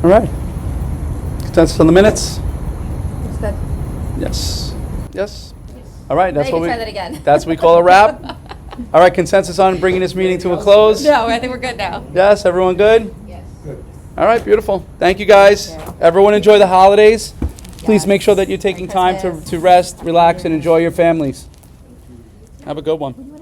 All right. Consensus on the minutes? Looks good. Yes. Yes? All right, that's Now you what can we, try that again. that's what we call a wrap. All right, consensus on bringing this meeting to a close? No, I think we're good now. Yes, everyone good? Yes. Good. All right, beautiful. Thank you, guys. Everyone enjoy the holidays. Please make sure that you're taking time Christmas. to rest, relax, and enjoy your families. Have a good one.